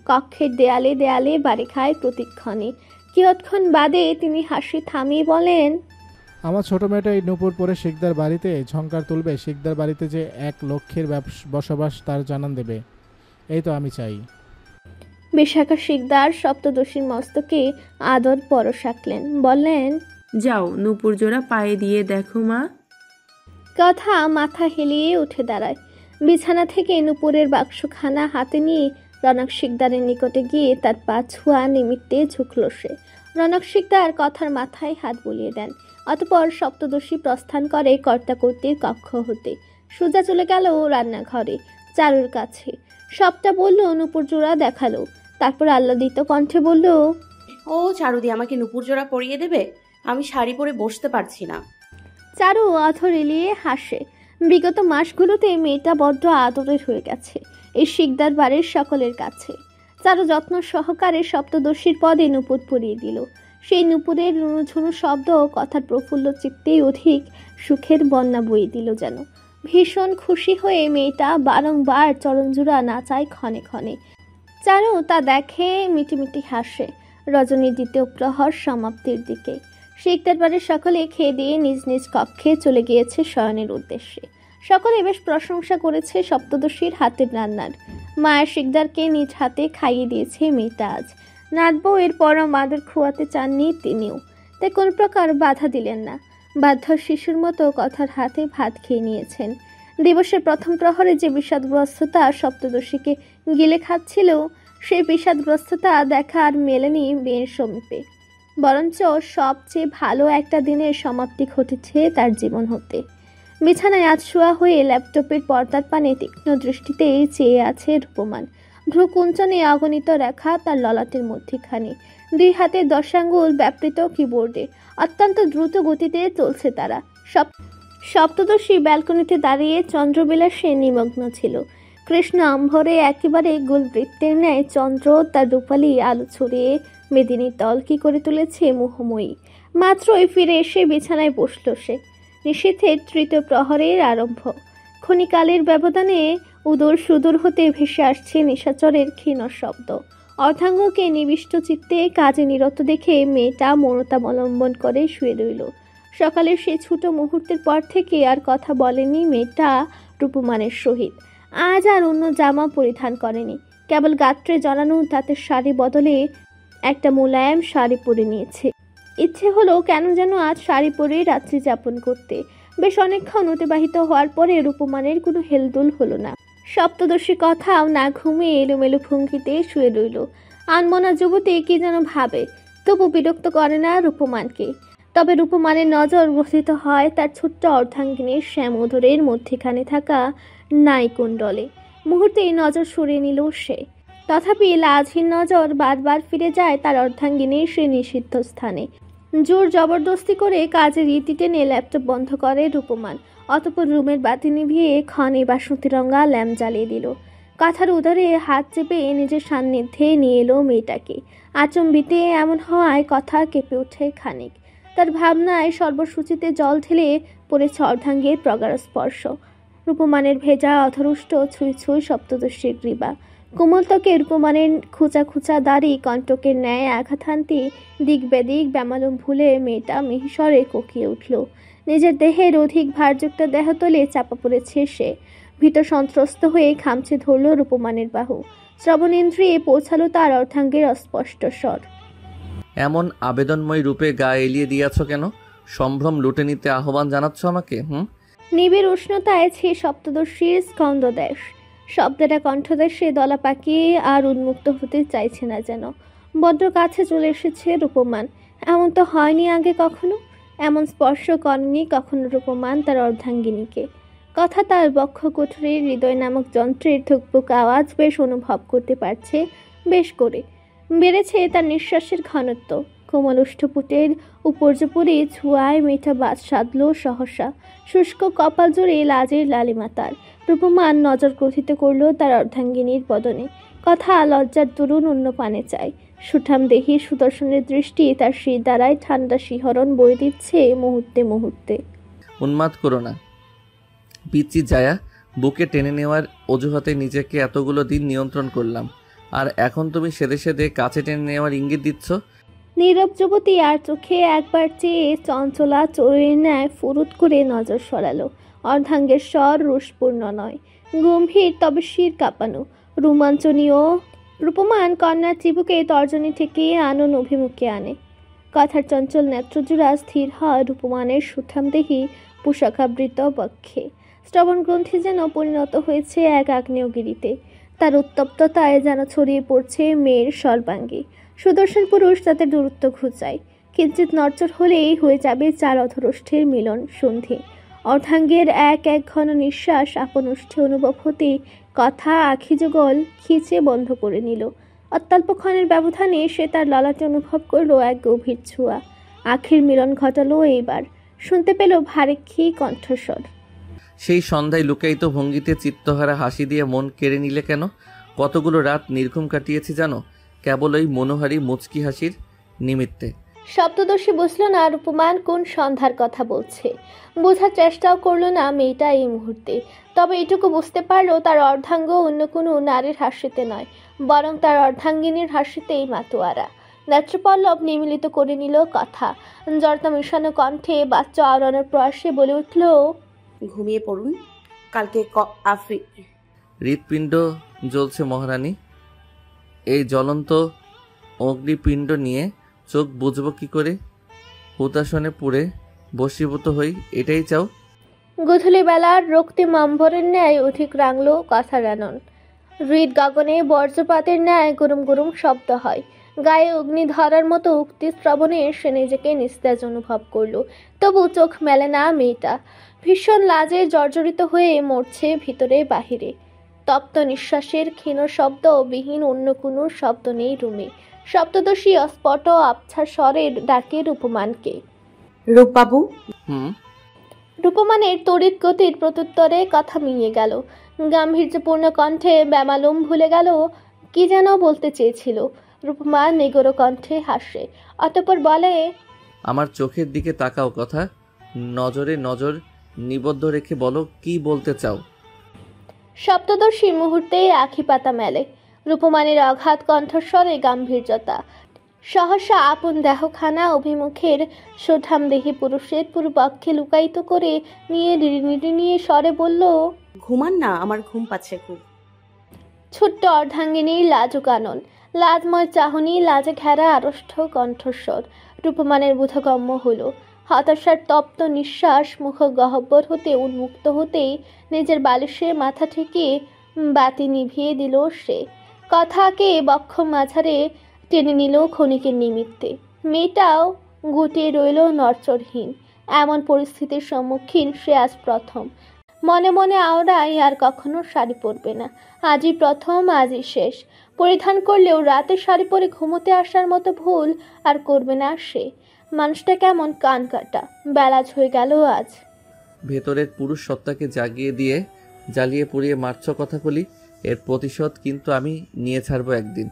কক্ষের দেয়ালে দেয়ালে বাড়ি খায় প্রতিক্ষণে। কিয়ৎক্ষণ বাদে তিনি হাসি থামিয়ে বলেন, আমার ছোট মেয়েটা এই নূপুর পরে শিকদার বাড়িতে ঝংকার তুলবে, শিকদার বাড়িতে যে 1 লক্ষের বসবাস তার জানান দেবে, এই তো আমি চাই। বিশাখা শিকদার সপ্তদশীর মস্তকে আদর পরশ আঁকলেন, বললেন, যাও নূপুর জোড়া পায়ে দিয়ে দেখো মা। কথা মাথা হেলিয়ে উঠে দাঁড়ায়। বিছানা থেকে নুপুরের বাক্সখানা হাতে নিয়ে রনক শিকদারের নিকটে গিয়ে তার পা ছোঁয়া নিমিত্তে ঝুঁকল সে। রনক শিকদার কথার মাথায় হাত বুলিয়ে দেন। অতঃপর সপ্তদশী প্রস্থান করে কর্তাকর্তীর কক্ষ হতে। সোজা চলে গেল রান্নাঘরে চারুর কাছে। সবটা বলল, নুপুর জোড়া দেখালো। তারপর আহ্লাদিত কণ্ঠে বলল, ও চারুদি, আমাকে নুপুর জোড়া পরিয়ে দেবে? আমি শাড়ি পরে বসতে পারছি না। চারু অধর এলিয়ে হাসে। বিগত মাসগুলোতে মেয়েটা বড্ড আদরের হয়ে গেছে এই শিকদার বাড়ির সকলের কাছে। চারু যত্ন সহকারে সপ্তদশীর পদে নুপুর পরিয়ে দিল। সেই নুপুরের রুনুঝুনু শব্দ কথার প্রফুল্ল চিত্তেই অধিক সুখের বন্যা বয়ে দিল যেন। ভীষণ খুশি হয়ে মেয়েটা বারংবার চরণজোড়া নাচায় ক্ষণে ক্ষণে। চারু তা দেখে মিটিমিটি হাসে। রজনীর দ্বিতীয় প্রহর সমাপ্তির দিকে। শিকদার বাড়ির সকলে খেয়ে দিয়ে নিজ নিজ কক্ষে চলে গিয়েছে শয়নের উদ্দেশ্যে। সকলে বেশ প্রশংসা করেছে সপ্তদশীর হাতের রান্নার। মায়ের শিকদারকে নিজ হাতে খাইয়ে দিয়েছে মেয়েটা আজ। নাতবউ এর পরম আদর খোয়াতে চাননি তিনিও, তাই কোন প্রকার বাধা দিলেন না। বাধ্য শিশুর মতো কথার হাতে ভাত খেয়ে নিয়েছেন। দিবসের প্রথম প্রহরে যে বিষাদগ্রস্ততা সপ্তদশীকে গিলে খাচ্ছিল, সেই বিষাদগ্রস্ততা দেখা আর মেলেনি মেয়ের সমীপে। বরঞ্চ সবচেয়ে ভালো একটা দিনের সমাপ্তি ঘটেছে তার জীবন হতে। বিছানায় আধশোয়া হয়ে ল্যাপটপের পর্দার পানে তীক্ষ্ণ দৃষ্টিতে চেয়ে আছে রূপমান। ভ্রু কুঞ্চনে অগণিত রেখা তার ললাটের মধ্যখানে। 2 হাতে 10 আঙ্গুল ব্যাপৃত কিবোর্ডে। অত্যন্ত দ্রুত গতিতে চলছে তারা। সপ্তদশী ব্যালকনিতে দাঁড়িয়ে চন্দ্রবিলাসে নিমগ্ন ছিল। কৃষ্ণ আম্ভরে একেবারে গোলবৃত্তের ন্যায় চন্দ্র তার রূপালী আলো ছড়িয়ে মেদিনীর তল কি করে তুলেছে মোহময়ী। মাত্রই ফিরে এসে বিছানায় বসল সে। নিশীথের তৃতীয় প্রহরের আরম্ভ। ক্ষণিকালের ব্যবধানে উদর সুদূর হতে ভেসে আসছে নিশাচরের ক্ষীণ শব্দ। অর্ধাঙ্গকে নিবিষ্ট চিত্তে কাজে নিরত দেখে মেয়েটা মনতাবলম্বন করে শুয়ে রইল। সকালের সেই ছোট মুহূর্তের পর থেকে আর কথা বলেনি মেয়েটা রূপমানের সহিত। আজ আর অন্য জামা পরিধান করেনি, কেবল গাত্রে জড়ানো তাঁতের শাড়ি বদলে একটা মোলায়েম শাড়ি পরে নিয়েছে। ইচ্ছে হলো কেন যেন আজ শাড়ি পরে রাত্রি যাপন করতে। বেশ অনেকক্ষণ অতিবাহিত হওয়ার পরে রূপমানের কোনো হেলদোল হলো না। সপ্তদশী কথাও না ঘুমিয়ে এলোমেলো ভঙ্গিতে শুয়ে রইল। আনমনা যুবতী কি যেন ভাবে, তবু বিরক্ত করে না রূপমানকে। তবে রূপমানের নজর গ্রথিত হয় তার ছোট্ট অর্ধাঙ্গিনীর শ্যামোদরের মধ্যেখানে থাকা নাইকুণ্ডলে। মুহূর্তেই নজর সরিয়ে নিল সে। তথাপি লাজহীন নজর বারবার ফিরে যায় তার অর্ধাঙ্গিনীর সে নিষিদ্ধ স্থানে। জোর জবরদস্তি করে কাজের ইতি টেনে ল্যাপটপ বন্ধ করে রূপমান। অতঃপর রুমের বাতি নিভিয়ে ক্ষণে বাসন্তী রঙা ল্যাম্প জ্বালিয়ে দিল। কাঁথার উদরে হাত চেপে নিজের সান্নিধ্যে নিয়ে এলো মেয়েটাকে। আচম্বিতে এমন হওয়ায় কথা কেঁপে ওঠে খানিক। তার ভাবনায় সর্বসূচিতে জল ঢেলে পড়েছে অর্ধাঙ্গের প্রগাঢ় স্পর্শ। রূপমানের ভেজা অধরুষ্ট ছুঁই ছুঁই সপ্তদশীর গ্রীবা। কোমল ত্বকে রূপমানের খুচা খুচা দাড়ি কণ্টকের ন্যায় আঘাত হানতে দিক বেদিক ব্যামালুম ভুলে মেয়েটা মিহিস্বরে কোকিয়ে উঠল। নিজের দেহের অধিক ভারযুক্ত দেহতলে চাপা পড়েছে সে। ভীত সন্ত্রস্ত হয়ে খামচে ধরল রূপমানের বাহু। শ্রবণেন্দ্রিয়ে পৌঁছালো তার অর্ধাঙ্গের অস্পষ্ট স্বর। এমন আবেদনময় রূপে গা এলিয়ে দিয়েছ কেন? সম্ভ্রম লুটে নিতে আহ্বান জানাচ্ছ আমাকে? নিবিড় উষ্ণতায় ছে সপ্তদশীর স্কন্দদেশ। শব্দটা কণ্ঠদেশে দলা পাকিয়ে আর উন্মুক্ত হতে চাইছে না যেন। বড্ড কাছে চলে এসেছে রূপমান। এমন তো হয়নি আগে কখনো। এমন স্পর্শ করেনি কখনো রূপমান তার অর্ধাঙ্গিনীকে। কথা তার বক্ষ কুঠুরির হৃদয় নামক যন্ত্রের ধুকপুক আওয়াজ বেশ অনুভব করতে পারছে বেশ করে। বেড়েছে তার নিঃশ্বাসের ঘনত্ব। কোমল উষ্ঠপুটের উপর্যপুরে ছুয়ায় মেয়েটা বাদ সাধল সহসা। শুষ্ক কপাল জুড়ে লাজের লালিমা তার। রূপমান নজর গ্রথিত করল তার অর্ধাঙ্গিনীর বদনে। কথা লজ্জার দরুন অন্য পানে চায়। সুঠাম দেহি সুদর্শনের দৃষ্টি তার শির দ্বারায় ঠান্ডা শিহরণ বয়ে দিচ্ছে মুহূর্তে মুহূর্তে। উন্মাদ করো না পিচ্চি জায়া। বুকে টেনে নেওয়ার অজুহাতে নিজেকে এতগুলো দিন নিয়ন্ত্রণ করলাম, আর এখন তুমি সেদে সেদে কাছে টেনে নেওয়ার ইঙ্গিত দিচ্ছ। নীরব যুবতী আর চোখে একবার চেয়ে চঞ্চলা চোরের ন্যায় ফুরুত করে নজর সরালো। অর্ধাঙ্গের স্বর রুষপূর্ণ নয়, গম্ভীর তবে শির কাঁপানো, রোমাঞ্চনীয়। রূপমান কন্যার চিবুকে তর্জনী থেকে আনন অভিমুখে আনে। কথার চঞ্চল নেত্রজোড়া স্থির হয় রূপমানের সুঠামদেহী পোশাকাবৃত বক্ষে। শ্রবণ গ্রন্থি যেন পরিণত হয়েছে এক আগ্নেয়গিরিতে। তার উত্তপ্ততায় যেন ছড়িয়ে পড়ছে মেয়ের সর্বাঙ্গে। সুদর্শন পুরুষ তাতে দূরত্ব ঘুচায়। কিঞ্চিত নড়চড় হলেই হয়ে যাবে চার অধরষ্ঠের মিলন সন্ধি। অর্ধাঙ্গের এক এক ঘন নিঃশ্বাস আপন ওষ্ঠে অনুভব হতে কথা আখি যুগল খিচে বন্ধ করে নিল। অত্যল্পক্ষণের ব্যবধানে সে তার ললাটে অনুভব করলো এক গভীর ছোঁয়া। আখির মিলন ঘটালো এইবার। শুনতে পেল ভারেক্ষী কণ্ঠস্বর। সেই সন্ধ্যায় লুকায়িত ভঙ্গিতে চিত্তহারা হাসি দিয়ে মন কেড়ে নিলে কেন? কতগুলো রাত নির্ঘুম কাটিয়েছি জানো, কেবল ওই মনোহারী মুচকি হাসির নিমিত্তে। সপ্তদশী বুঝল না রূপমান কোন সন্ধ্যার কথা বলছে। বোঝার চেষ্টাও করলো না মেয়েটা এই মুহূর্তে। তবে এটুকু বুঝতে পারলো তার অর্ধাঙ্গ অন্য কোনো নারীর হাসিতে নয়, বরং তার অর্ধাঙ্গিনীর হাসিতেই মাতোয়ারা। নেত্রপল্লব নিমিলিত করে নিল কথা। জর্দা মিশানো কণ্ঠে বাচ্চা আওড়ানোর প্রয়াসে বলে উঠল, ঘুমিয়ে পড়ুন, কালকে হৃৎপিণ্ড জ্বলছে মহারানী। এই জ্বলন্ত অগ্নিপিণ্ড নিয়ে চোখ বুঝব কি করে? হুতাশনে পুড়ে বশীভূত হই, এটাই চাও? গধূলি বেলার রক্তিম অম্বরের ন্যায় অধিক রাঙল কথার আনন। হৃদ গগনে বজ্রপাতের ন্যায় গরুম গরুম শব্দ হয়। গায়ে অগ্নি ধরার মতো উক্তি শ্রবণে সে নিজেকে নিস্তেজ অনুভব করল। তবু চোখ মেলে না মেয়েটা। ভীষণ লাজে জর্জরিত হয়ে মরছে ভিতরে বাহিরে। তপ্ত নিঃশ্বাসের ক্ষীণ শব্দ বিহীন অন্য কোনো শব্দ নেই রুমে। সপ্তদশী অস্ফুট আবছা স্বরে ডাকে রূপমানকে। রূপবাবু। রূপমানের তড়িৎ গতির প্রত্যুত্তরে কথা মিলিয়ে গেল। গাম্ভীর্যপূর্ণ কণ্ঠে ব্যামালুম ভুলে গেল কি যেন বলতে চেয়েছিল। রূপমান নিগড় কণ্ঠে হাসে, অতঃপর বলে, আমার চোখের দিকে তাকাও কথা। নজরে নজর নিবদ্ধ রেখে বলো কি বলতে চাও। সপ্তদর্শী মুহূর্তেই আখি পাতা মেলে। রূপমানের অগাধ কণ্ঠস্বরে গাম্ভীর্যতা। সহসা আপন দেহখানা অভিমুখের সুঠামদেহী পুরুষের পুরুপক্ষে লুকায়িত করে নিয়ে নিয়ে স্বরে বলল, ঘুমান না, আমার ঘুম পাচ্ছে খুব। ছোট্ট অর্ধাঙ্গিনীর লাজুক আনন, লাজময় চাহনি, লাজে ঘেরা আড়ষ্ট কণ্ঠস্বর রূপমানের বোধগম্য হলো। হতাশার তপ্ত নিঃশ্বাস মুখ গহ্বর হতে উন্মুক্ত হতেই নিজের বালিশে মাথা ঠেকিয়ে বাতি নিভিয়ে দিল সে। কথাকে বক্ষ মাঝারে টেনে নিল ক্ষণিকের নিমিত্তে। মেয়েটাও গুটিয়ে রইল নড়চড়হীন। এমন পরিস্থিতির সম্মুখীন সে আজ প্রথম। মনে মনে আওড়াই আর কখনো শাড়ি পরবে না, আজই প্রথম, আজই শেষ। পরিধান করলেও রাতে শাড়ি পরে ঘুমোতে আসার মতো ভুল আর করবে না সে। মানুষটা কেমন কান কাটা, বেলাজ হয়ে গেল আজ। ভেতরের পুরুষ সত্তাকে জাগিয়ে দিয়ে জ্বালিয়ে পুড়িয়ে মারছ কথাগুলি, এর প্রতিশোধ কিন্তু আমি নিয়ে ছাড়বো একদিন।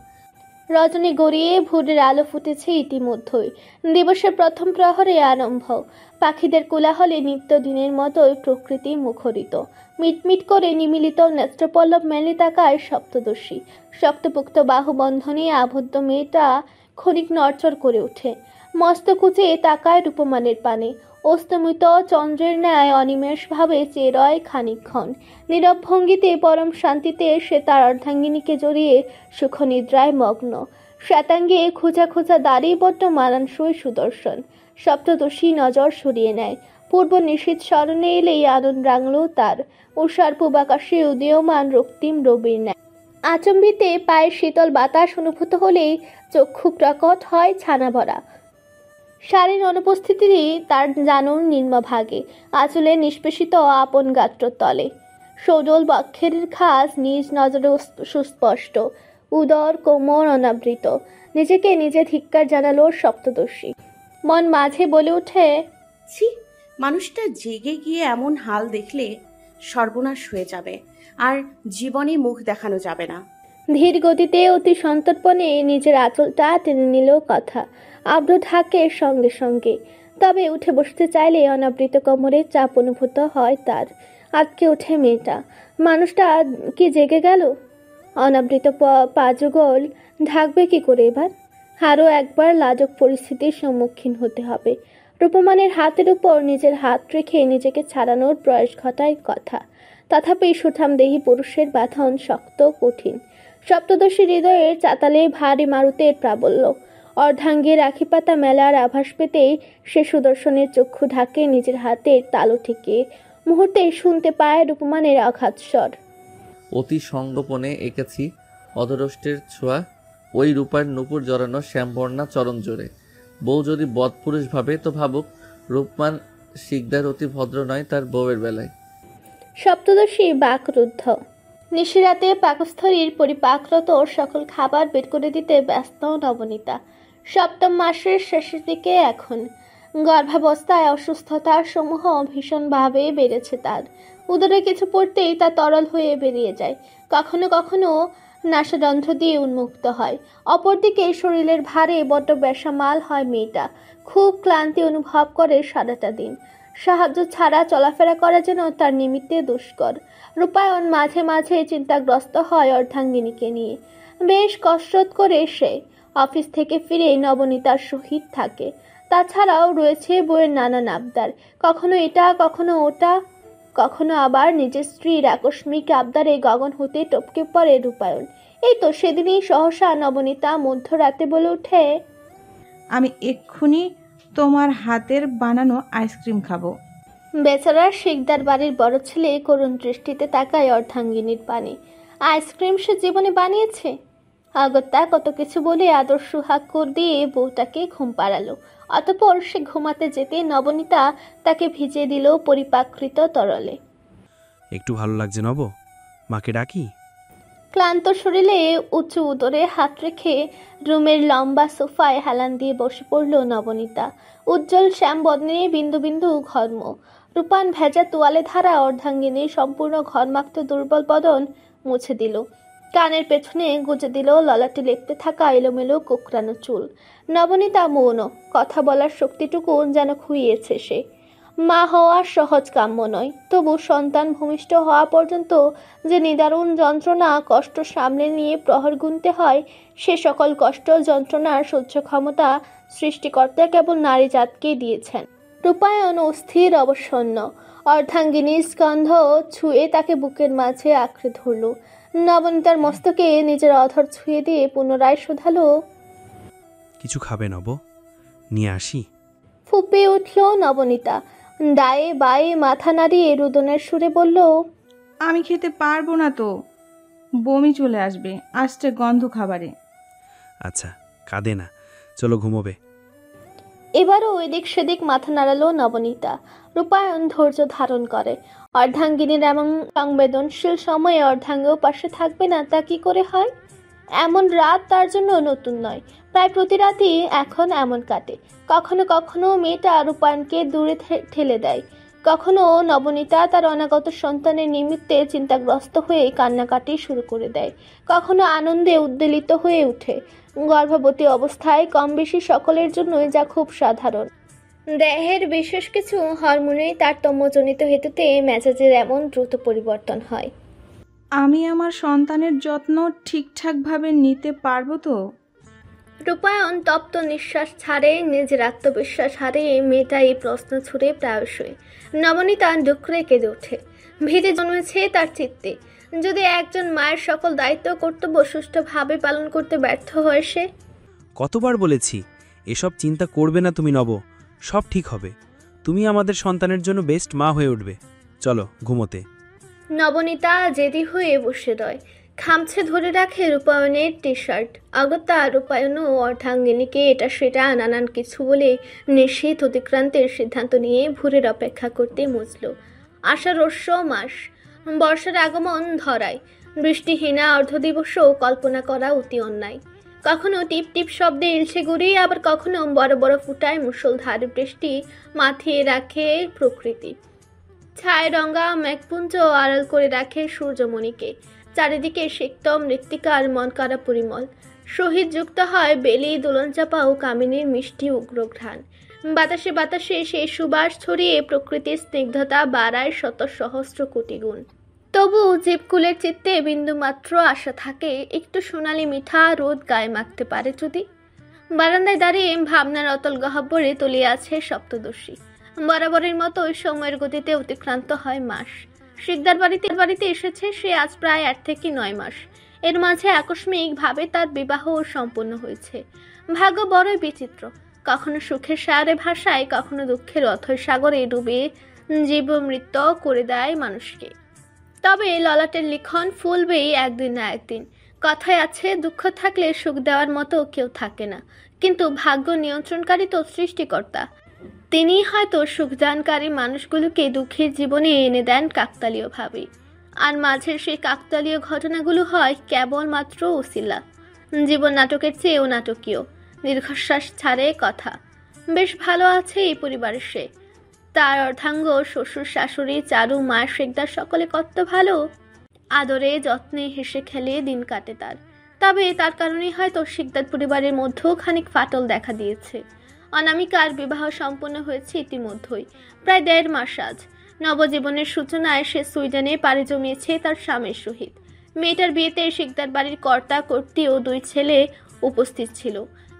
রজনী গড়িয়ে ভোরের আলো ফুটেছে ইতিমধ্যেই। দিবসের প্রথম প্রহরে আরম্ভ। পাখিদের কোলাহলে নিত্যদিনের মতোই প্রকৃতি মুখরিত। মিটমিট করে নিমিলিত নেত্রপল্লব মেলে তাকায় সপ্তদর্শী। শক্তপোক্ত বাহুবন্ধনে আবদ্ধ মেয়েটা ক্ষণিক নড়চড় করে ওঠে। মস্ত কুচে তাকায় রূপমানের পানে। অস্তমিত চন্দ্রের ন্যায় অনিমেষভাবে চেয়ে রয় খানিকক্ষণ। নীরব ভঙ্গিতে পরম শান্তিতে সে তার অর্ধাঙ্গিনীকে জড়িয়ে সুখনিদ্রায় মগ্ন। শ্বেতাঙ্গে খোঁজা খোঁজা দাড়ি বড্ড মানানসই সুদর্শন। সপ্তদর্শী নজর সরিয়ে নেয়। পূর্ব নিশীথ স্মরণে এলেই আনন্দ রাঙল তার। উষার পূবাকাশে উদীয়মান রক্তিম রবির ন্যায়। আচম্বিতে পায়ের শীতল বাতাস অনুভূত হলেই চক্ষু প্রকট হয় ছানা ভরা। শারীর অনুপস্থিতি তার জানুর নিম্নভাগে, আঁচলে নিষ্পেষিত আপন গাত্রর তলে। সজল বক্ষের খাস নিজ নজরে সুস্পষ্ট। উদর কোমর অনাবৃত। নিজেকে নিজে ধিক্কার জানালো সপ্তদর্শী। মন মাঝে বলে ওঠে, ছি, মানুষটা জেগে গিয়ে এমন হাল দেখলে সর্বনাশ হয়ে যাবে, আর জীবনে মুখ দেখানো যাবে না। ধীর গতিতে অতি সন্তর্পণে নিজের আঁচলটা টেনে নিল কথা। আব্রু ঢাকের সঙ্গে সঙ্গে। তবে উঠে বসতে চাইলে অনাবৃত কোমরে চাপ অনুভূত হয় তার। আটকে ওঠে মেয়েটা। মানুষটা কি জেগে গেল? অনাবৃত পাযুগল ঢাকবে কি করে এবার? আরও একবার লাজক পরিস্থিতির সম্মুখীন হতে হবে। রূপমানের হাতের উপর নিজের হাত রেখে নিজেকে ছাড়ানোর প্রয়াস ঘটায় কথা। তথাপি সুঠামদেহী পুরুষের বাঁধন শক্ত কঠিন। সপ্তদর্শী হৃদয়ের চাতালে ভারী মারুতের প্রাবল্য। অর্ধাঙ্গে রাখি পাতা মেলার আভাস পেতেই সে সুদর্শনের চক্ষু ঢাকে নিজের হাতের তালু থেকে। মুহূর্তে শুনতে পায় রূপমানের আঘাত স্বর। অতি সঙ্গোপনে এঁকেছি অধরষ্টের ছোঁয়া, ওই রূপার নুপুর জড়ানো শ্যামবর্ণা চরণ জোরে। বউ যদি বদপুরুষ ভাবে তো ভাবুক, রূপমান শিকদার অতি ভদ্র নয় তার বউয়ের বেলায়। সপ্তদর্শী বাকরুদ্ধ। নিশিরাতে পাকস্থলীর পরিপাকরত সকল খাবার বের করে দিতে ব্যস্ত নবনীতা। সপ্তম মাসের শেষের দিকে এখন। গর্ভাবস্থায় অসুস্থতার সমূহ ভীষণভাবে বেড়েছে তার। উদরে কিছু পড়তেই তা তরল হয়ে বেরিয়ে যায়। কখনো কখনো নাসারন্ধ্র দিয়ে উন্মুক্ত হয়। অপরদিকে শরীরের ভারে বড্ড বেসামাল হয় মেয়েটা। খুব ক্লান্তি অনুভব করে সারাটা দিন। সাহায্য ছাড়া চলাফেরা করা যেন তার নিমিত্তে দুষ্কর। রূপায়ণ মাঝে মাঝে চিন্তাগ্রস্ত হয় অর্ধাঙ্গিনীকে নিয়ে। বেশ কসরত করে সে অফিস থেকে ফিরে নবনীতার সহিত থাকে। তাছাড়াও রয়েছে বইয়ের নানান আবদার, কখনো এটা কখনো ওটা। কখনো আবার নিজের স্ত্রীর আকস্মিক আবদারে গগন হতে টপকে পড়ে রূপায়ণ। এই তো সেদিনই সহসা নবনীতা মধ্যরাতে বলে ওঠে, আমি এক্ষুনি তোমার হাতের বানানো আইসক্রিম খাবো। বেচারার শিকদার বাড়ির বড় ছেলে করুণ দৃষ্টিতে তাকায় অর্ধাঙ্গিনীর পানে। আইসক্রিম সে জীবনে বানিয়েছে? আগত্যা কত কিছু বলে আদর সুহাগ দিয়ে বউটাকে ঘুম পাড়ালো। অতঃপর সে ঘুমাতে যেতে নবনীতা তাকে ভিজিয়ে দিল পরিপাকৃত তরলে। একটু ভালো লাগছে নব, মাকে ডাকি? ক্লান্ত শরীরে উঁচু উদরে হাত রেখে রুমের লম্বা সোফায় হেলান দিয়ে বসে পড়ল নবনীতা। উজ্জ্বল শ্যাম বদনে বিন্দু বিন্দু ঘর্ম। রূপান ভেজা তোয়ালে ধারা অর্ধাঙ্গিনীর সম্পূর্ণ ঘর্মাক্ত দুর্বল বদন মুছে দিল। কানের পেছনে গুজে দিল ললাটে লেপতে থাকা এলোমেলো কোকড়ানো চুল। নবনীতা মৌন, কথা বলার শক্তিটুকু যেন খুইয়েছে সে। মা হওয়া সহজ কাম্য নয়, তবু সন্তান ভূমিষ্ঠ হওয়া পর্যন্ত যে নিদারুণ যন্ত্রণা কষ্ট সামনে নিয়ে প্রহর গুনতে হয়, সে সকল কষ্ট যন্ত্রণার সহ্য ক্ষমতা সৃষ্টিকর্তা কেবল নারী জাতকেই দিয়েছেন। রূপায়ণ অস্থির অবসন্ন, অর্ধাঙ্গিনী স্কন্ধ ছুঁয়ে তাকে বুকের মাঝে আঁকড়ে ধরল। নবনীতার মস্তকে নিজের অধর ছুঁয়ে দিয়ে পুনরায় শোধালো, কিছু খাবে নব? নিয়ে আসি? ফুঁপিয়ে উঠল নবনীতা। দায়ে বায়ে মাথা নাড়িয়ে রুদনের সুরে বলল, আমি খেতে পারবো না তো, বমি চলে আসবে আসছে গন্ধ খাবারে। আচ্ছা, কাঁদে না, চলো ঘুমোবে। এবারও এদিক সেদিক মাথা নাড়ালো নবনীতা। রূপায়ণ ধৈর্য ধারণ করে। অর্ধাঙ্গিনীর এমন সংবেদনশীল সময়ে অর্ধাঙ্গেও পাশে থাকবে না তা কি করে হয়? এমন রাত তার জন্য নতুন নয়, প্রায় প্রতি রাতই এখন এমন কাটে। কখনো কখনো মেয়েটা রূপায়ণকে দূরে ঠেলে দেয়, কখনো নবনীতা তার অনাগত সন্তানের নিমিত্তে চিন্তাগ্রস্ত হয়ে কান্নাকাটি শুরু করে দেয়, কখনো আনন্দে উদ্বেলিত হয়ে ওঠে। গর্ভবতী অবস্থায় কম বেশি সকলের জন্যই যা খুব সাধারণ। দেহের বিশেষ কিছু হরমোনের তারতম্যজনিত হেতুতে মেজাজের এমন দ্রুত পরিবর্তন হয়। আমি আমার সন্তানের যত্ন ঠিকঠাকভাবে নিতে পারবো তো? রূপায়ণ তপ্ত নিঃশ্বাস ছাড়ে, নিজের আত্মবিশ্বাস হারিয়ে মেয়েটা এই প্রশ্ন ছুড়ে প্রায়শই। নবনীতা দুঃখে কেঁদে ওঠে। ভীতি জন্মেছে তার চিত্তে। যদি একজন মায়ের সকল দায়িত্ব কর্তব্য সুষ্ঠুভাবে পালন করতে ব্যর্থ হয় সে? কতবার বলেছি এসব চিন্তা করবে না তুমি নব, সব ঠিক হবে। তুমি আমাদের সন্তানের জন্য বেস্ট মা হয়ে উঠবে। চলো ঘুমোতে। নবনীতা জেদি হয়ে বসে রয়, খামছে ধরে রাখে রূপায়ণের টি শার্ট। অগত্যা রূপায়ণও অর্ধাঙ্গিনীকে এটা সেটা নানান কিছু বলে নিশ্চিত অতিক্রান্তের সিদ্ধান্ত নিয়ে ভোরের অপেক্ষা করতে মুজল। আষাঢ়স্য মাস, বর্ষার আগমন ধরায়। বৃষ্টিহীনা অর্ধদিবসও কল্পনা করা অতি অন্যায়। কখনো টিপ টিপ শব্দে ইলশে গুড়ি, আবার কখনো বড় বড় ফুটায় মুষলধারে বৃষ্টি মাথিয়ে রাখে প্রকৃতি। ছায় রঙা মেঘপুঞ্জ আড়াল করে রাখে সূর্যমণিকে। চারিদিকে সিক্ত মৃত্তিকার মন কাড়া পরিমল। সহিত যুক্ত হয় বেলি, দোলনচাপা ও কামিনীর মিষ্টি উগ্র ঘ্রাণ। বাতাসে বাতাসে সেই সুবাস ছড়িয়ে প্রকৃতির স্নিগ্ধতা বাড়ায় শত সহস্র কোটি গুণ। তবু জীবকুলের চিত্তে বিন্দুমাত্র আশা থাকে, একটু সোনালি মিঠা রোদ গায়ে মাখতে পারে যদি। বারান্দায় দাঁড়িয়ে ভাবনার অতল গহ্বরে তলিয়ে আছে সপ্তদশী। বরাবরের মতো ওই সময়ের গতিতে অতিক্রান্ত হয় মাস। শিকদার বাড়িতে এসেছে সে আজ প্রায় 8 থেকে 9 মাস। এর মাঝে আকস্মিক ভাবে তার বিবাহ সম্পন্ন হয়েছে। ভাগ্য বড়ই বিচিত্র, কখনো সুখের সাগরে ভাসায়, কখনো দুঃখের অথৈ সাগরে ডুবে জীব মৃত্যু করে দেয় মানুষকে। তবে ললাটের লিখন ফুলবেই একদিন না একদিন। কথায় আছে, দুঃখ থাকলে সুখ দেওয়ার মতো কেউ থাকে না, কিন্তু ভাগ্য নিয়ন্ত্রণকারী তো সৃষ্টিকর্তা। তিনিই হয়তো সুখদানকারী মানুষগুলোকে দুঃখের জীবনে এনে দেন কাকতালীয়ভাবে। আর মাঝের সেই কাকতালীয় ঘটনাগুলো হয় কেবলমাত্র উসিলা। জীবন নাটকের চেয়েও নাটকীয়। দীর্ঘশ্বাস ছাড়ে কথা। বেশ ভালো আছে এই পরিবারের সে। তার অর্ধাঙ্গ, শ্বশুর শাশুড়ি, চারু, মা, শেখদার সকলে কত ভালো। আদরে যত্নে হেসে খেলে দিন কাটে তার। তবে তার কারণেই হয়তো শেখদার পরিবারের মধ্যেও খানিক ফাটল দেখা দিয়েছে। অনামিকার বিবাহ সম্পন্ন হয়েছে ইতিমধ্যেই, প্রায় 1.5 মাস আজ। নবজীবনের সূচনায় সে সুইডেনে পাড়ি জমিয়েছে তার স্বামীর সহিত। মেয়েটার বিয়েতে শেখদার বাড়ির কর্তা কর্ত্রী ও 2 ছেলে উপস্থিত ছিল।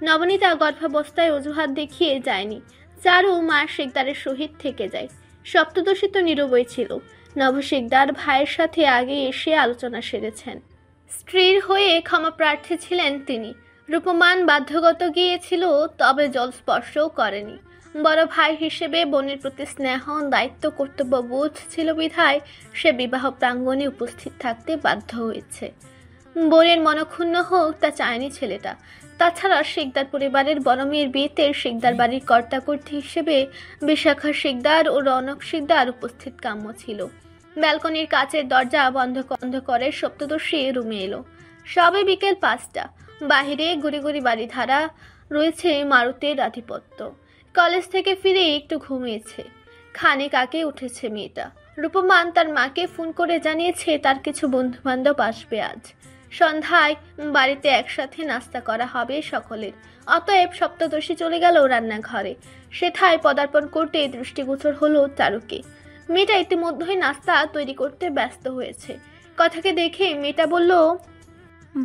নবনীতা গর্ভাবস্থায় অজুহাত দেখিয়ে যায়নি। চারু মা শেখদারের সহিত থেকে যায়। সপ্তদশী তো নীরবই ছিল। নব শেখদার ভাইয়ের সাথে আগে এসে আলোচনা সেরেছেন। স্ত্রীর হয়ে ক্ষমা প্রার্থী ছিলেন তিনি। রূপমান বাধ্যগত গিয়েছিল, তবে জলস্পর্শও করেনি। বড় ভাই হিসেবে বোনের প্রতি স্নেহ, দায়িত্ব, কর্তব্যবোধ ছিল বিধায় সে বিবাহ প্রাঙ্গণে উপস্থিত থাকতে বাধ্য হয়েছে। বোনের মনক্ষুণ্ণ হোক তা চায়নি ছেলেটা। তাছাড়া শেখদার পরিবারের বড় মেয়ের বিয়েতে শেখদার বাড়ির কর্তাকর্ত্রী হিসেবে বিশাখা শেখদার ও রনক শেখদার উপস্থিত কাম্য ছিল। ব্যালকনির কাচের দরজা বন্ধ করে সপ্তদশী রুমে এলো। সবে বিকেল 5টা। বাহিরে গুড়ি গুড়ি বাড়ি ধারা রয়েছে মারুতের আধিপত্য। কলেজ থেকে ফিরে একটু ঘুমিয়েছে। খানিক আগে উঠেছে মেয়েটা। রূপমান তার মাকে ফোন করে জানিয়েছে তার কিছু বন্ধু বান্ধব আসবে আজ। সন্ধ্যায় বাড়িতে একসাথে নাস্তা করা হবে সকলের। অতএব সপ্তদশী চলে গেল রান্নাঘরে। সেথায় পদার্পণ করতে দৃষ্টিগোচর হলো চারুকে। মেয়েটা ইতিমধ্যেই নাস্তা তৈরি করতে ব্যস্ত হয়েছে। কথাকে দেখে মেয়েটা বলল,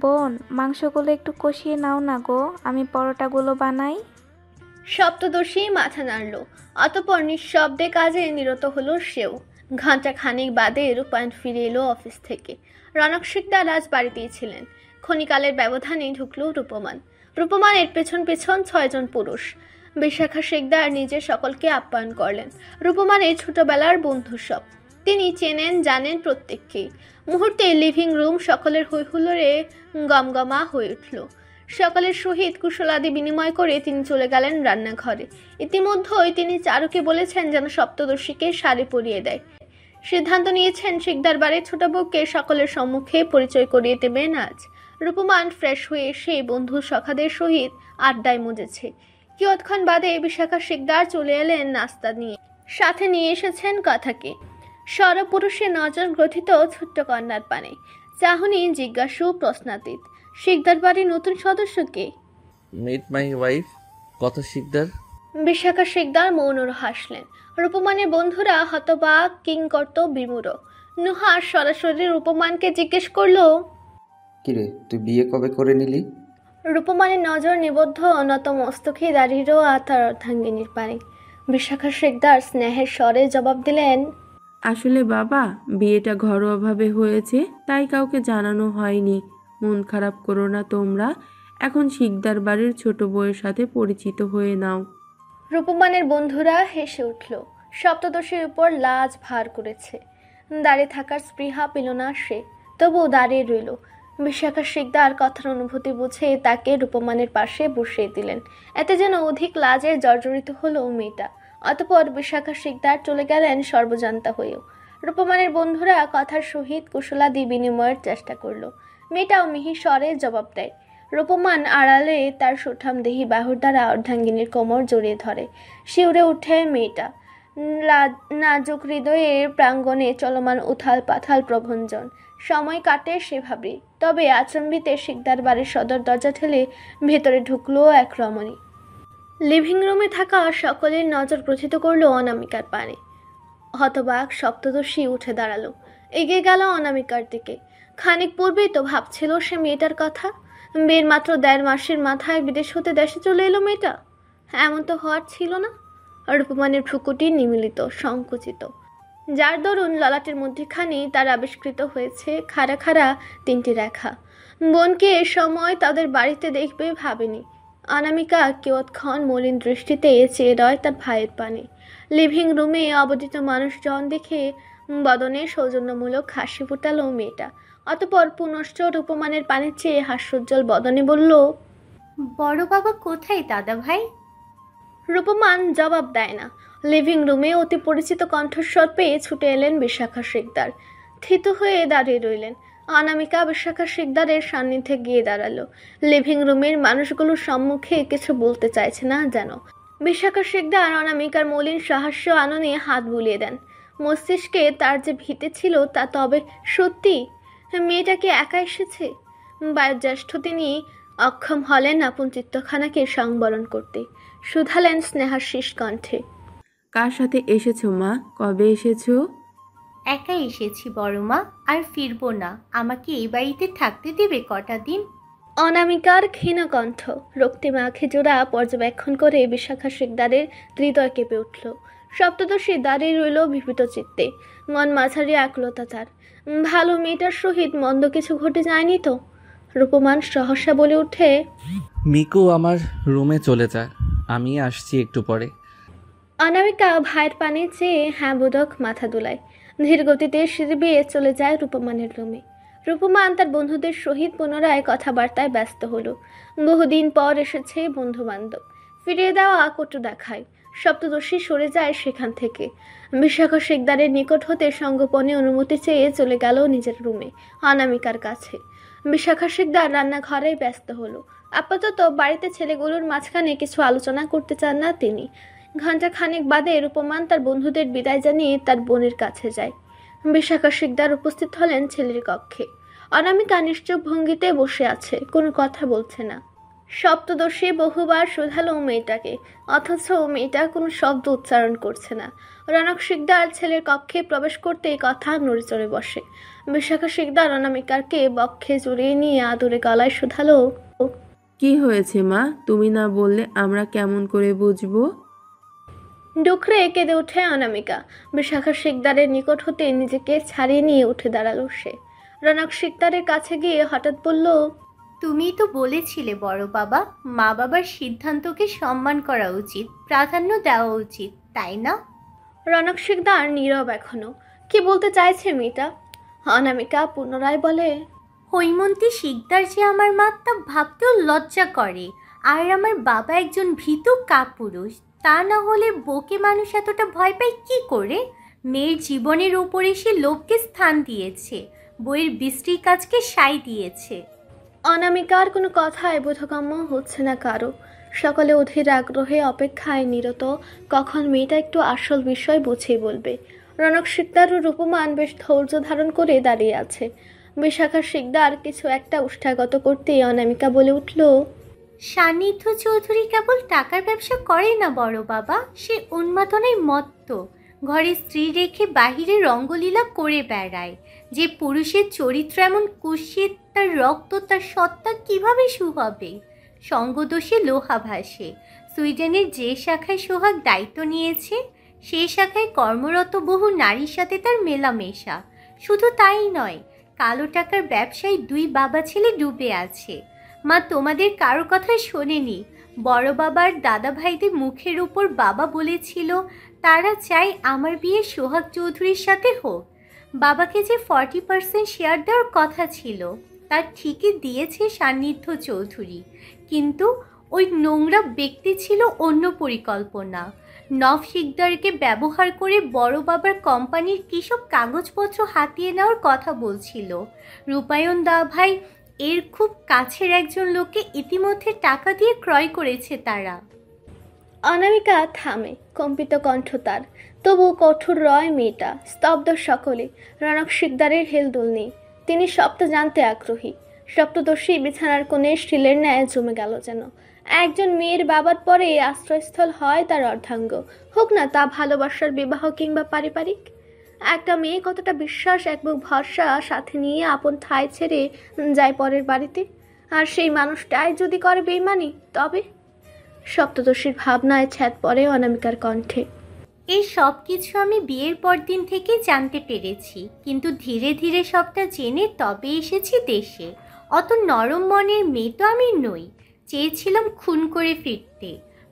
বোন, মাংসগুলো একটু কষিয়ে নাও না গো, আমি পরোটাগুলো বানাই। সপ্তদশী মাথা নাড়ল। অতঃপর নিঃশব্দে কাজে নিরত হলো সেও। ঘন্টা খানিক বাদে রূপায়ণ ফিরে এলো অফিস থেকে। রনক শিকদার আজ বাড়িতেই ছিলেন। ক্ষণিকালের ব্যবধানে ঢুকলো রূপমান। রূপমানের পেছন পেছন 6 জন পুরুষ। বিশাখা শিকদার নিজে সকলকে আপ্যায়ন করলেন। রূপমানের ছোটবেলার বন্ধু সব। তিনি চেনেন জানেন প্রত্যেককেই। মুহূর্তে লিভিং রুম সকলের হৈহুল্লোড়ে গমগমা হয়ে উঠল। সকলের সহিত কুশলাদি বিনিময় করে তিনি চলে গেলেন রান্নাঘরে। ইতিমধ্যেই তিনি চারুকে বলেছেন যেন সপ্তদশীকে শাড়ি পরিয়ে দেয়। সিদ্ধান্ত নিয়েছেন শিকদার বাড়ির ছোট বউকে সকলের সম্মুখে পরিচয় করিয়ে দেবেন আজ। রূপমান ফ্রেশ হয়ে এসে বন্ধু সখাদের সহিত আড্ডায় মজেছে। কিয়ৎক্ষণ বাদে বিশাখা শিকদার চলে এলেন নাস্তা নিয়ে। সাথে নিয়ে এসেছেন কথাকে। সরপুরুষে নজর গ্রথিত ছোট্ট কন্যার পানে চাহনি জিজ্ঞাসু প্রশ্নাতীত। শিকদার বাড়ির নতুন সদস্যকে। মিট মাই ওয়াইফ কথা শিকদার। বিশাখা শিকদার মৌনর হাসলেন। রূপমানের বন্ধুরা হতবাক কিংকর্ত বিমূঢ়। নুহার সরাসরি রূপমানকে জিজ্ঞেস করলো, কিরে তুই বিয়ে কবে করে নিলি? রূপমানের নজর নিবদ্ধ নত মস্তকে দাঁড়িয়েও তার অর্ধাঙ্গিনীর পানে। বিশাখা শিকদার স্নেহের স্বরে জবাব দিলেন, আসলে বাবা, বিয়েটা ঘরোয়াভাবে হয়েছে, তাই কাউকে জানানো হয়নি। মন খারাপ করো না তোমরা। এখন শিকদার বাড়ির ছোট বউয়ের সাথে পরিচিত হয়ে নাও। রূপমানের বন্ধুরা হেসে উঠল। সপ্তদশীর উপর লাজ ভার করেছে। দাঁড়িয়ে থাকার স্পৃহা পেল না সে, তবুও দাঁড়িয়ে রইল। বিশাখা শিকদার কথার অনুভূতি বুঝে তাকে রূপমানের পাশে বসিয়ে দিলেন। এতে যেন অধিক লাজের জর্জরিত হলো মেয়েটা। অতঃপর বিশাখা শিকদার চলে গেলেন সর্বজান্তা হয়েও। রূপমানের বন্ধুরা কথার সহিত কুশলাদি বিনিময়ের চেষ্টা করলো। মেয়েটাও মিহি স্বরে জবাব দেয়। রূপমান আড়ালে তার সুঠাম দেহি বাহুর দ্বারা অর্ধাঙ্গিনীর কোমর জড়িয়ে ধরে। শিউরে উঠে মেয়েটা। নাজুক হৃদয়ের প্রাঙ্গণে চলমান উথাল পাথাল প্রভঞ্জন। সময় কাটে সেভাবেই। তবে আচম্বিতে শিকদার বাড়ির সদর দরজা ঠেলে ভেতরে ঢুকলো এক রমণী। লিভিং রুমে থাকা সকলের নজর প্রথিত করলো অনামিকার পানে। হতবাক সপ্তদশী উঠে দাঁড়ালো, এগিয়ে গেল অনামিকার দিকে। খানিক পূর্বেই তো ভাবছিল সে মেয়েটার কথা। বিয়ের মাত্র 1.5 মাসের মাথায় বিদেশ হতে দেশে চলে এলো মেয়েটা। এমন তো হওয়ার ছিল না। রূপমানের ভ্রুকুটি নিমিলিত, সংকুচিত, যার দরুন ললাটের মধ্যেখানে তার আবিষ্কৃত হয়েছে খাড়া খাড়া 3টি রেখা। বোনকে এ সময় তাদের বাড়িতে দেখবে ভাবেনি। অনামিকা কিয়ৎক্ষণ মলিন দৃষ্টিতে চেয়ে রয় তার ভাইয়ের পানে। লিভিং রুমে অবদিত মানুষজন দেখে বদনে সৌজন্যমূলক হাসি ফুটালো মেয়েটা। অতঃপর পুনশ্চ রূপমানের পানে চেয়ে হাস্যোজ্জ্বল বদনে বলল, বড় বাবা কোথায় দাদা ভাই? রূপমান জবাব দেয় না। লিভিং রুমে অতি পরিচিত কণ্ঠস্বর পেয়ে ছুটে এলেন বিশাখা শিকদার। থিত হয়ে দাঁড়িয়ে রইলেন। অনামিকা বিশাখা শিকদারের সান্নিধ্যে গিয়ে দাঁড়ালো। লিভিং রুমের মানুষগুলোর সম্মুখে কিছু বলতে চাইছে না যেন। বিশাখা শিকদার অনামিকার মলিন সাহাস্য আননে হাত বুলিয়ে দেন। মস্তিষ্কে তার যে ভীতি ছিল তা তবে সত্যি। মেয়েটাকে একা এসেছে। বয়োজ্যেষ্ঠ তিনি অক্ষম হলেন আপন চিত্তখানাকে সংবরণ করতে। শুধালেন স্নেহাশিস কণ্ঠে, কার সাথে এসেছো মা? কবে এসেছো? একাই এসেছি বড় মা, আর ফিরবো না। আমাকে এই বাড়িতে থাকতে দেবে কটা দিন? অনামিকার ক্ষীণ কণ্ঠ রক্তিম আঁখে জোড়া পর্যবেক্ষণ করে বিশাখা শিকদারের হৃদয় কেঁপে উঠল। সপ্তদশী দাঁড়িয়ে রইল বিভূত চিত্তে। মন মাঝারি আকুলতা তার। ভালো মেয়েটার সহিত মন্দ কিছু ঘটে যায়নি তো? রূপমান সহসা বলে উঠে, মিকু আমার রুমে চলে যা, আমি আসছি একটু পরে। অনামিকা ভাইয়ের পানে চেয়ে হ্যাঁ বোধক মাথা দোলায়। ধীর গতিতে সিঁড়ি বেয়ে চলে যায় রূপমানের রুমে। রূপমান তার বন্ধুদের সহিত পুনরায় কথাবার্তায় ব্যস্ত হলো। বহুদিন পর এসেছে বন্ধু বান্ধব, ফিরিয়ে দেওয়া কটু দেখায়। সপ্তদশী সরে যায় সেখান থেকে। বিশাখা শিকদারের নিকট হতে সঙ্গোপনে অনুমতি চেয়ে চলে গেল নিজের রুমে অনামিকার কাছে। বিশাখা শিকদার রান্নাঘরে ব্যস্ত হলো। আপাতত বাড়িতে ছেলেগুলোর মাঝখানে কিছু আলোচনা করতে চান না তিনি। ঘণ্টা খানেক বাদে রূপমান তার বন্ধুদের বিদায় জানিয়ে তার বোনের কাছে যায়। বিশাখা শিকদার উপস্থিত হলেন ছেলের কক্ষে। অনামিকা নিশ্চুপ ভঙ্গিতে বসে আছে, কোনো কথা বলছে না। সপ্তদশী বহুবার শোধালো মেয়েটাকে, অথচ মেয়েটা কোনো শব্দ উচ্চারণ করছে না। রনক শিকদার ছেলের কক্ষে প্রবেশ করতেই কথা নড়ে চড়ে বসে। বিশাখা শিকদার অনামিকাকে বক্ষে জড়িয়ে নিয়ে আদুরে গলায় শোধালো, কি হয়েছে মা? তুমি না বললে আমরা কেমন করে বুঝবো? ডুকরে কেঁদে ওঠে অনামিকা। বিশাখা শিকদারের নিকট হতে নিজেকে ছাড়িয়ে নিয়ে উঠে দাঁড়ালো সে। রনক শিকদারের কাছে গিয়ে হঠাৎ বলল, তুমি তো বলেছিলে বড় বাবা, মা বাবার সিদ্ধান্তকে সম্মান করা উচিত, প্রাধান্য দেওয়া উচিত, তাই না? রনক শিকদার নীরব এখনো। কি বলতে চাইছে মেয়েটা? অনামিকা পুনরায় বলে, হৈমন্তী শিকদার যে আমার মা তা ভাবতেও লজ্জা করে। আর আমার বাবা একজন ভীতু কাপুরুষ, তা না হলে বউকে মানুষ এতটা ভয় পায় কি করে? মেয়ের জীবনের ওপরে সে লোভকে স্থান দিয়েছে, বইয়ের বৃষ্টির কাজকে সাই দিয়েছে। অনামিকার কোনো কথায় বোধগম্য হচ্ছে না কারো। সকলে অধীর আগ্রহে অপেক্ষায় নিরত, কখন মেয়েটা একটু আসল বিষয় বুঝেই বলবে। রনক শিকদার ও রূপমান বেশ ধৈর্য ধারণ করে দাঁড়িয়ে আছে। বিশাখা শিকদার কিছু একটা উষ্ঠাগত করতেই অনামিকা বলে উঠল, সান্নিধ্য চৌধুরী কেবল টাকার ব্যবসা করে না বড় বাবা, সে উন্মাদনায় মত্ত। ঘরে স্ত্রী রেখে বাহিরে রঙ্গলীলা করে বেড়ায়। যে পুরুষের চরিত্র এমন কুৎসিত, তার রক্ত তার সত্তা কিভাবে শুহাবে? সঙ্গদোষে লোহা ভাসে। সুইডেনের যে শাখায় সোহাগ দায়িত্ব নিয়েছে, সেই শাখায় কর্মরত বহু নারীর সাথে তার মেলামেশা। শুধু তাই নয়, কালো টাকার ব্যবসায় 2 বাবা ছেলে ডুবে আছে। মা তোমাদের কারো কথা শোনেনি। বড় বাবার দাদা ভাইদের মুখের উপর বাবা বলেছিল তারা চায় আমার বিয়ে সোহাগ চৌধুরীর সাথে হোক। বাবাকে যে 40% শেয়ার দেওয়ার কথা ছিল, তার ঠিকই দিয়েছে সান্নিধ্য চৌধুরী। কিন্তু ওই নোংরা ব্যক্তি ছিল অন্য পরিকল্পনা। নব শিকদারকে ব্যবহার করে বড় বাবার কোম্পানির কিসব কাগজপত্র হাতিয়ে নেওয়ার কথা বলছিল। রূপায়ণ দা ভাই এর খুব কাছের একজন লোককে ইতিমধ্যে টাকা দিয়ে ক্রয় করেছে তারা। অনামিকা থামে, কম্পিত কণ্ঠ তার। তবু কঠোর রয় মেয়েটা। স্তব্ধ সকলে। রনক শিকদারের হেলদোল নেই। তিনি সবটা জানতে আগ্রহী। সপ্তদর্শী বিছানার কোণে স্টিলের ন্যায় জমে গেল যেন। একজন মেয়ের বাবার পরে আশ্রয়স্থল হয় তার অর্ধাঙ্গ, হোক না তা ভালোবাসার বিবাহ কিংবা পারিবারিক। একটা মেয়ে কতটা বিশ্বাস, এক বুক ভরসা সাথে নিয়ে আপন ঠাঁই ছেড়ে যায় পরের বাড়িতে। আর সেই মানুষটাই যদি করে বেইমানি, তবে? সপ্তদশীর ভাবনায় ছ্যাদ পড়ে অনামিকার কণ্ঠে। এই সব কিছু আমি বিয়ের পর দিন থেকেই জানতে পেরেছি, কিন্তু ধীরে ধীরে সবটা জেনে তবে এসেছি দেশে। অত নরম মনের মেয়ে তো আমি নই। চেয়েছিলাম খুন করে ফিরতে।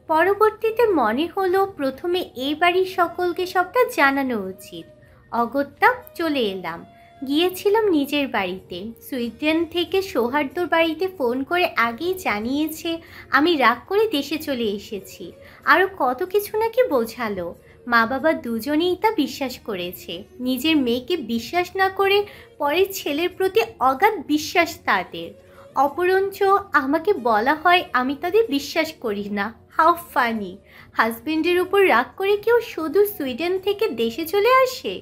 পরবর্তীতে মনে হলো প্রথমে এই বাড়ির সকলকে সবটা জানানো উচিত। অগত্যা চলে এলাম। গিয়েছিলাম নিজের বাড়িতে। সুইডেন থেকে সৌহার্দ্যর বাড়িতে ফোন করে আগেই জানিয়েছে আমি রাগ করে দেশে চলে এসেছি। আরও কত কিছু নাকি বোঝালো। মা বাবা দুজনেই তা বিশ্বাস করেছে। নিজের মেয়েকে বিশ্বাস না করে পরের ছেলের প্রতি অগাধ বিশ্বাস তাদের। অপরঞ্চ আমাকে বলা হয় আমি তাদের বিশ্বাস করি না। How funny! হাজবেন্ডের উপর রাগ করে কেউ শুধু সুইডেন থেকে দেশে চলে আসে?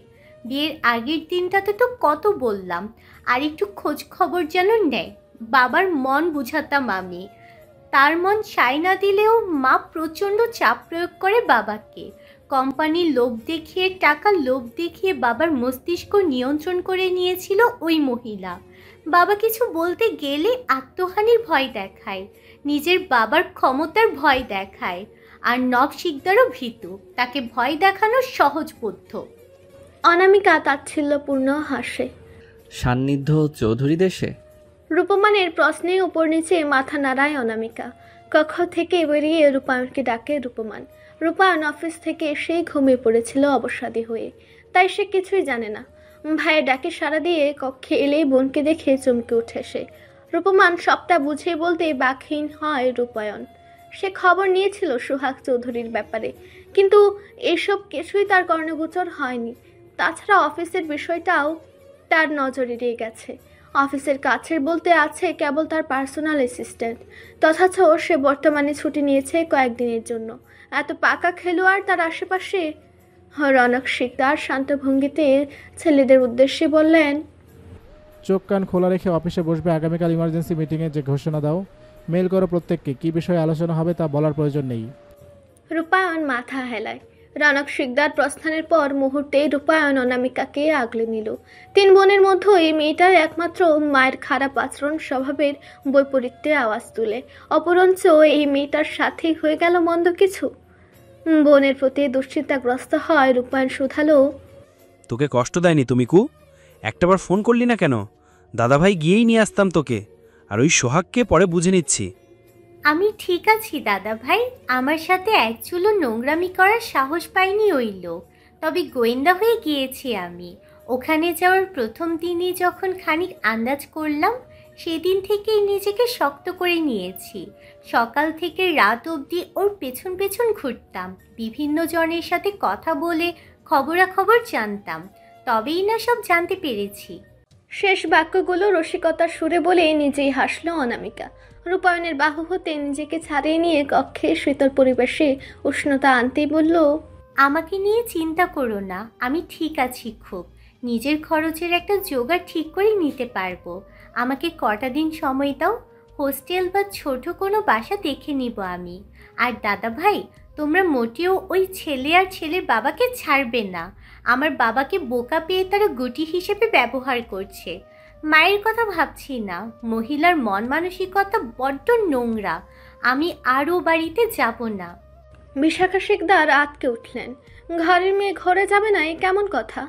বিয়ের আগের দিনটাতে তো কত বললাম আর একটু খোঁজ খবর যেন নেয়। বাবার মন বুঝাতাম আমি। তার মন সায় না দিলেও মা প্রচণ্ড চাপ প্রয়োগ করে বাবাকে। কোম্পানির লোভ দেখিয়ে, টাকার লোভ দেখিয়ে বাবার মস্তিষ্ক নিয়ন্ত্রণ করে নিয়েছিল ওই মহিলা। বাবা কিছু বলতে গেলে আত্মহানির ভয় দেখায়, নিজের বাবার ক্ষমতার ভয় দেখায়। আর নব শিকদারও ভীতু, তাকে ভয় দেখানোর সহজবোধ্য। অনামিকা তাচ্ছিল্যপূর্ণ হাসে। সান্নিধ্য চৌধুরী দেশে? রূপমানের প্রশ্নে উপর নিচে মাথা নাড়ায় অনামিকা। কক্ষ থেকে বেরিয়ে রূপায়ণকে ডাকে রূপমান। রূপায়ণ অফিস থেকে এসেই ঘুমিয়ে পড়েছিল অবসাদী হয়ে, তাই সে কিছুই জানে না। ভাইয়ের ডাকে সাড়া দিয়ে কক্ষে এলেই বোনকে দেখে চমকে উঠে সে। রূপমান সবটা বুঝে বলতে বাকহীন হয় রূপায়ণ। সে খবর নিয়েছিল সোহাগ চৌধুরীর ব্যাপারে, কিন্তু এসব কিছুই তার কর্ণগোচর হয়নি। তাছাড়া অফিসের বিষয়টাও তার নজরে এড়িয়ে গেছে। অফিসের কাছের বলতে আছে কেবল তার পার্সোনাল অ্যাসিস্ট্যান্ট, তথাচ সে বর্তমানে ছুটি নিয়েছে কয়েকদিনের জন্য। এত পাকা খেলোয়াড় তার আশেপাশে। রনক শিকদার শান্ত ভঙ্গিতে ছেলেদের উদ্দেশ্যে বললেন, চোখ কান খোলা রেখে অফিসে বসবে। আগামীকাল ইমার্জেন্সি মিটিংয়ে যে ঘোষণা দাও, মেল করো প্রত্যেককে। কী বিষয়ে আলোচনা হবে তা বলার প্রয়োজন নেই। রূপায়ণ মাথা হেলায়। রনক শিকদার প্রস্থানের পর মুহূর্তে রূপায়ণ অনামিকাকে আগলে নিল। 3 বোনের মধ্যে এই মেয়েটার একমাত্র মায়ের খারাপ আচরণ স্বভাবের বৈপরীত্যে আওয়াজ তুলে। অপরঞ্চ এই মেয়েটার সাথেই হয়ে গেল মন্দ কিছু। বোনের প্রতি দুশ্চিন্তাগ্রস্ত হয় রূপায়ণ শুধালো, তোকে কষ্ট দেয়নি তুমি কু? একটাবার ফোন করলি না কেন? দাদাভাই গিয়েই নিয়ে আসতাম তোকে। আর ওই সোহাগকে পরে বুঝে নিচ্ছি। আমি ঠিক আছি দাদা ভাই, আমার সাথে এক চুলো নোংরামি করার সাহস পাইনি ওই লোক। তবে গোয়েন্দা হয়ে গিয়েছি আমি। ওখানে যাওয়ার প্রথম দিনই যখন খানিক আন্দাজ করলাম, সেদিন থেকেই নিজেকে শক্ত করে নিয়েছি। সকাল থেকে রাত অবধি ওর পেছন পেছন ঘুরতাম, বিভিন্ন জনের সাথে কথা বলে খবরাখবর জানতাম, তবেই না সব জানতে পেরেছি। শেষ বাক্যগুলো রসিকতার সুরে বলে নিজেই হাসল অনামিকা। রূপায়ণের বাহু হতে নিজেকে ছাড়িয়ে নিয়ে কক্ষে শীতল পরিবেশে উষ্ণতা আনতেই বলল, আমাকে নিয়ে চিন্তা করো না, আমি ঠিক আছি খুব। নিজের খরচের একটা জোগাড় ঠিক করে নিতে পারবো। আমাকে কটা দিন সময় দাও, হোস্টেল বা ছোট কোনো বাসা দেখে নিব আমি। আর দাদা ভাই, তোমরা মোটেও ওই ছেলে আর ছেলের বাবাকে ছাড়বে না। আমার বাবাকে বোকা পেয়ে তারা গুটি হিসেবে ব্যবহার করছে। মায়ের কথা ভাবছি না, মহিলার মন মানসিকতা বড্ড নোংরা। আমি আরও বাড়িতে যাব না। বিশাখা শিকদার আটকে উঠলেন। ঘরের মেয়ে ঘরে যাবে না, এ কেমন কথা?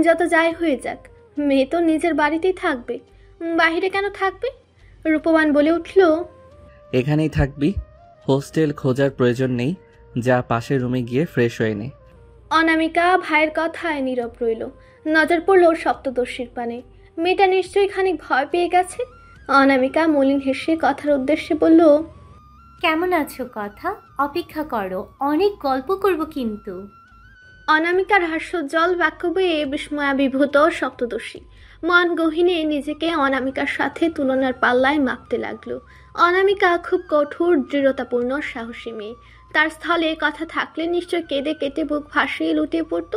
যত যাই হয়ে যাক, মেয়ে তো নিজের বাড়িতেই থাকবে, বাহিরে কেন থাকবে? রূপবান বলে উঠল, এখানেই থাকবি, হোস্টেল খোঁজার প্রয়োজন নেই, যা পাশের রুমে গিয়ে ফ্রেশ হয়ে নে। অনামিকা ভাইয়ের কথায় নীরব রইল। নজর পড়ল সপ্তদর্শীর পানে। মেয়েটা নিশ্চয়ই খানিক ভয় পেয়ে গেছে। অনামিকা মলিন হেসে কথার উদ্দেশ্যে বলল, কেমন আছো কথা? অপেক্ষা করো, অনেক গল্প করব কিন্তু। অনামিকার হাস্যোজ্জ্বল বাক্য বেয়ে বিস্ময়াভিভূত সপ্তদর্শী মন গহীনে নিজেকে অনামিকার সাথে তুলনার পাল্লায় মাপতে লাগলো। অনামিকা খুব কঠোর, দৃঢ়তাপূর্ণ, সাহসী মেয়ে। তার স্থলে কথা থাকলে নিশ্চয় কেঁদে কেটে বুক ভাসিয়ে লুটিয়ে পড়ত।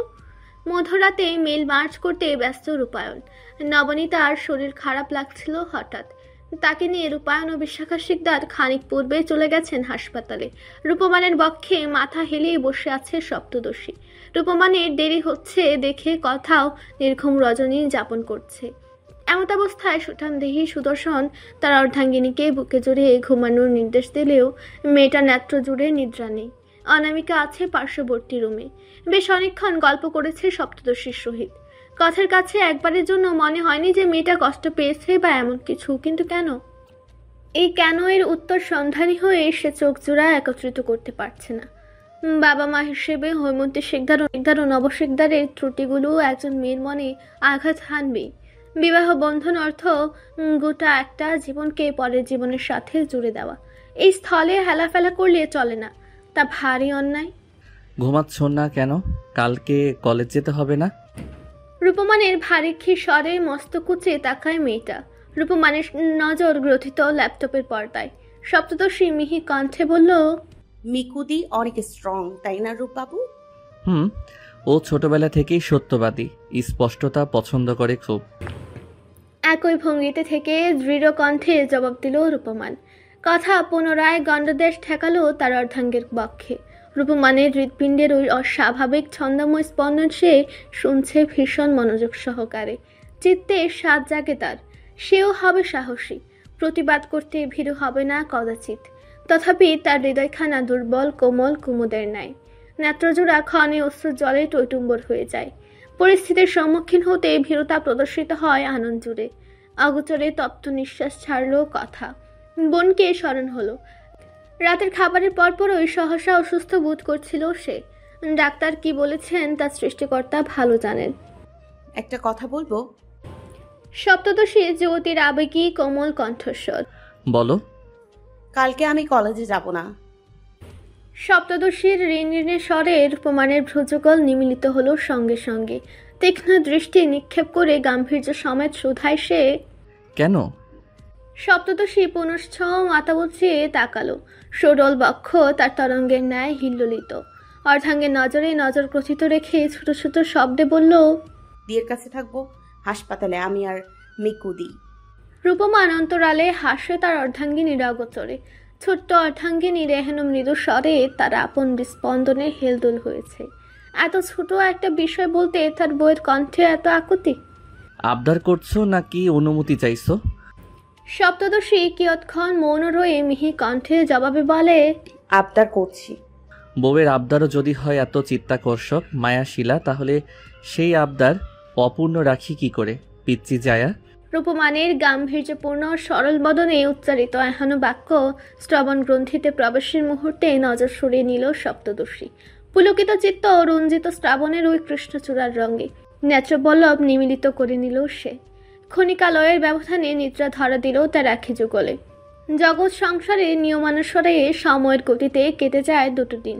মধ্যরাতে মেল মার্চ করতে ব্যস্ত রূপায়ণ। নবনীতার শরীর খারাপ লাগছিল হঠাৎ। তাকে নিয়ে রূপায়ণ ও বিশাখা শিকদার খানিক পূর্বে চলে গেছেন হাসপাতালে। রূপমানের বক্ষে মাথা হেলিয়ে বসে আছে সপ্তদর্শী। রূপমানের দেরি হচ্ছে দেখে কথাও নির্ঘুম রজনী যাপন করছে। এমতাবস্থায় সুঠামদেহী সুদর্শন তার অর্ধাঙ্গিনীকে বুকে জড়িয়ে ঘুমানোর নির্দেশ দিলেও মেয়েটা নেত্র জুড়ে নিদ্রা নেই। অনামিকা আছে পার্শ্ববর্তী রুমে। বেশ অনেকক্ষণ গল্প করেছে সপ্তদর্শীর সহিত। কথার কাছে একবারের জন্য মনে হয়নি যে মেয়েটা কষ্ট পেয়েছে বা এমন কিছু, কিন্তু কেন? এই কেন এর উত্তর সন্ধানী হয়ে সে চোখ জোড়া একত্রিত করতে পারছে না। বাবা মা হিসেবে হৈমন্তী শিকদার ও নব শিকদারের ত্রুটিগুলো একজন মেয়ের মনে আঘাত হানবে। বিবাহ বন্ধন অর্থ গোটা একটা জীবনকে পরের জীবনের সাথে জুড়ে দেওয়া। এই স্থলে হেলাফেলা করলে চলে না, তা ভারী অন্যায়। ঘুমাচ্ছ না কেন? কালকে কলেজ যেতে হবে না? রূপমানের ভারীক্ষী স্বরে মস্ত কুচে তাকায় মেয়েটা। রূপমানের নজর গ্রথিত ল্যাপটপের পর্দায়। সপ্তদর্শী মিহি কণ্ঠে বলল, মিকুদি অনেক স্ট্রং, তাই না রূপবাবু? ও ছোটবেলা থেকেই সত্যবাদী, স্পষ্টতা পছন্দ করে খুব। একই ভঙ্গিতে থেকে দৃঢ় কণ্ঠে জবাব দিল রূপমান। কথা পুনরায় গণ্ডদেশ ঠেকালো তার অর্ধাঙ্গের বক্ষে। রূপমানের হৃৎপিণ্ডের ওই অস্বাভাবিক ছন্দময় স্পন্দন সে শুনছে ভীষণ মনোযোগ সহকারে। চিত্তে স্বাদ জাগে তার। সেও হবে সাহসী, প্রতিবাদ করতে ভীরু হবে না কদাচিৎ। তথাপি তার হৃদয়খানা দুর্বল কোমল কুমুদের ন্যায়। নেত্রজোড়া ক্ষণে অশ্রু জলে টইটুম্বর হয়ে যায়। পরিস্থিতির সম্মুখীন হতে ভীরতা প্রদর্শিত হয় আনন্দ জুড়ে। অগোচরে তপ্ত নিঃশ্বাস ছাড়ল কথা। বোনকে স্মরণ হলো। রাতের খাবারের পরপরই সহসা অসুস্থ বোধ করছিল সে। ডাক্তার কি বলেছেন তা সৃষ্টিকর্তা ভালো জানেন। একটা কথা বলবো? সপ্তদশী যুবতীর আবেগী কোমল কণ্ঠস্বর। বলো। কালকে আমি কলেজে যাব না। সপ্তদশীর ঋণঋণের স্বরে রূপমানের ভ্রুযুগল নিমিলিত হলো সঙ্গে সঙ্গে। তীক্ষ্ণ দৃষ্টি নিক্ষেপ করে গাম্ভীর্য সমেত শুধায় সে, কেন? সপ্তদশী পুনশ্চ মাথা উঁচিয়ে তাকালো। সরল বক্ষ তার তরঙ্গের ন্যায় হিল্লোলিত। অর্ধাঙ্গের নজরে নজর গ্রথিত রেখে ছোট ছোট শব্দে বলল, দিয়ের কাছে থাকবো হাসপাতালে, আমি আর মিকুদি। রূপমান অন্তরালে হাসে তার অর্ধাঙ্গিনীর অগোচরে। ছোট্ট অর্ধাঙ্গিনীর এহেন মৃদু স্বরে তার আপন বিস্পন্দনে হেলদোল হয়েছে। এত ছোট একটা বিষয় বলতে তার বইয়ের কণ্ঠে এত আকুতি। আবদার করছো নাকি অনুমতি চাইছো? সপ্তদশী কিয়ৎক্ষণ মৌন রয়ে মিহি কণ্ঠে জবাবে বলে, আবদার করছি। বউয়ের আবদারও যদি হয় এত চিত্তাকর্ষক মায়াশীলা, তাহলে সেই আবদার অপূর্ণ রাখি কি করে পিচ্চি জায়া? রূপমানের গাম্ভীর্যপূর্ণ সরল বদনে উচ্চারিত এহেন বাক্য শ্রবণ গ্রন্থিতে প্রবেশের মুহূর্তে নজর সরিয়ে নিল সপ্তদশী। পুলকিত চিত্ত রঞ্জিত শ্রাবণের ওই কৃষ্ণচূড়ার রঙে নেত্রবল্লভ নিমিলিত করে নিল সে। ক্ষণিকালয়ের ব্যবধানে নিদ্রা ধরা দিল তার আখি যুগলে। জগৎ সংসারে নিয়মানুসারে সময়ের গতিতে কেটে যায় 2 দিন।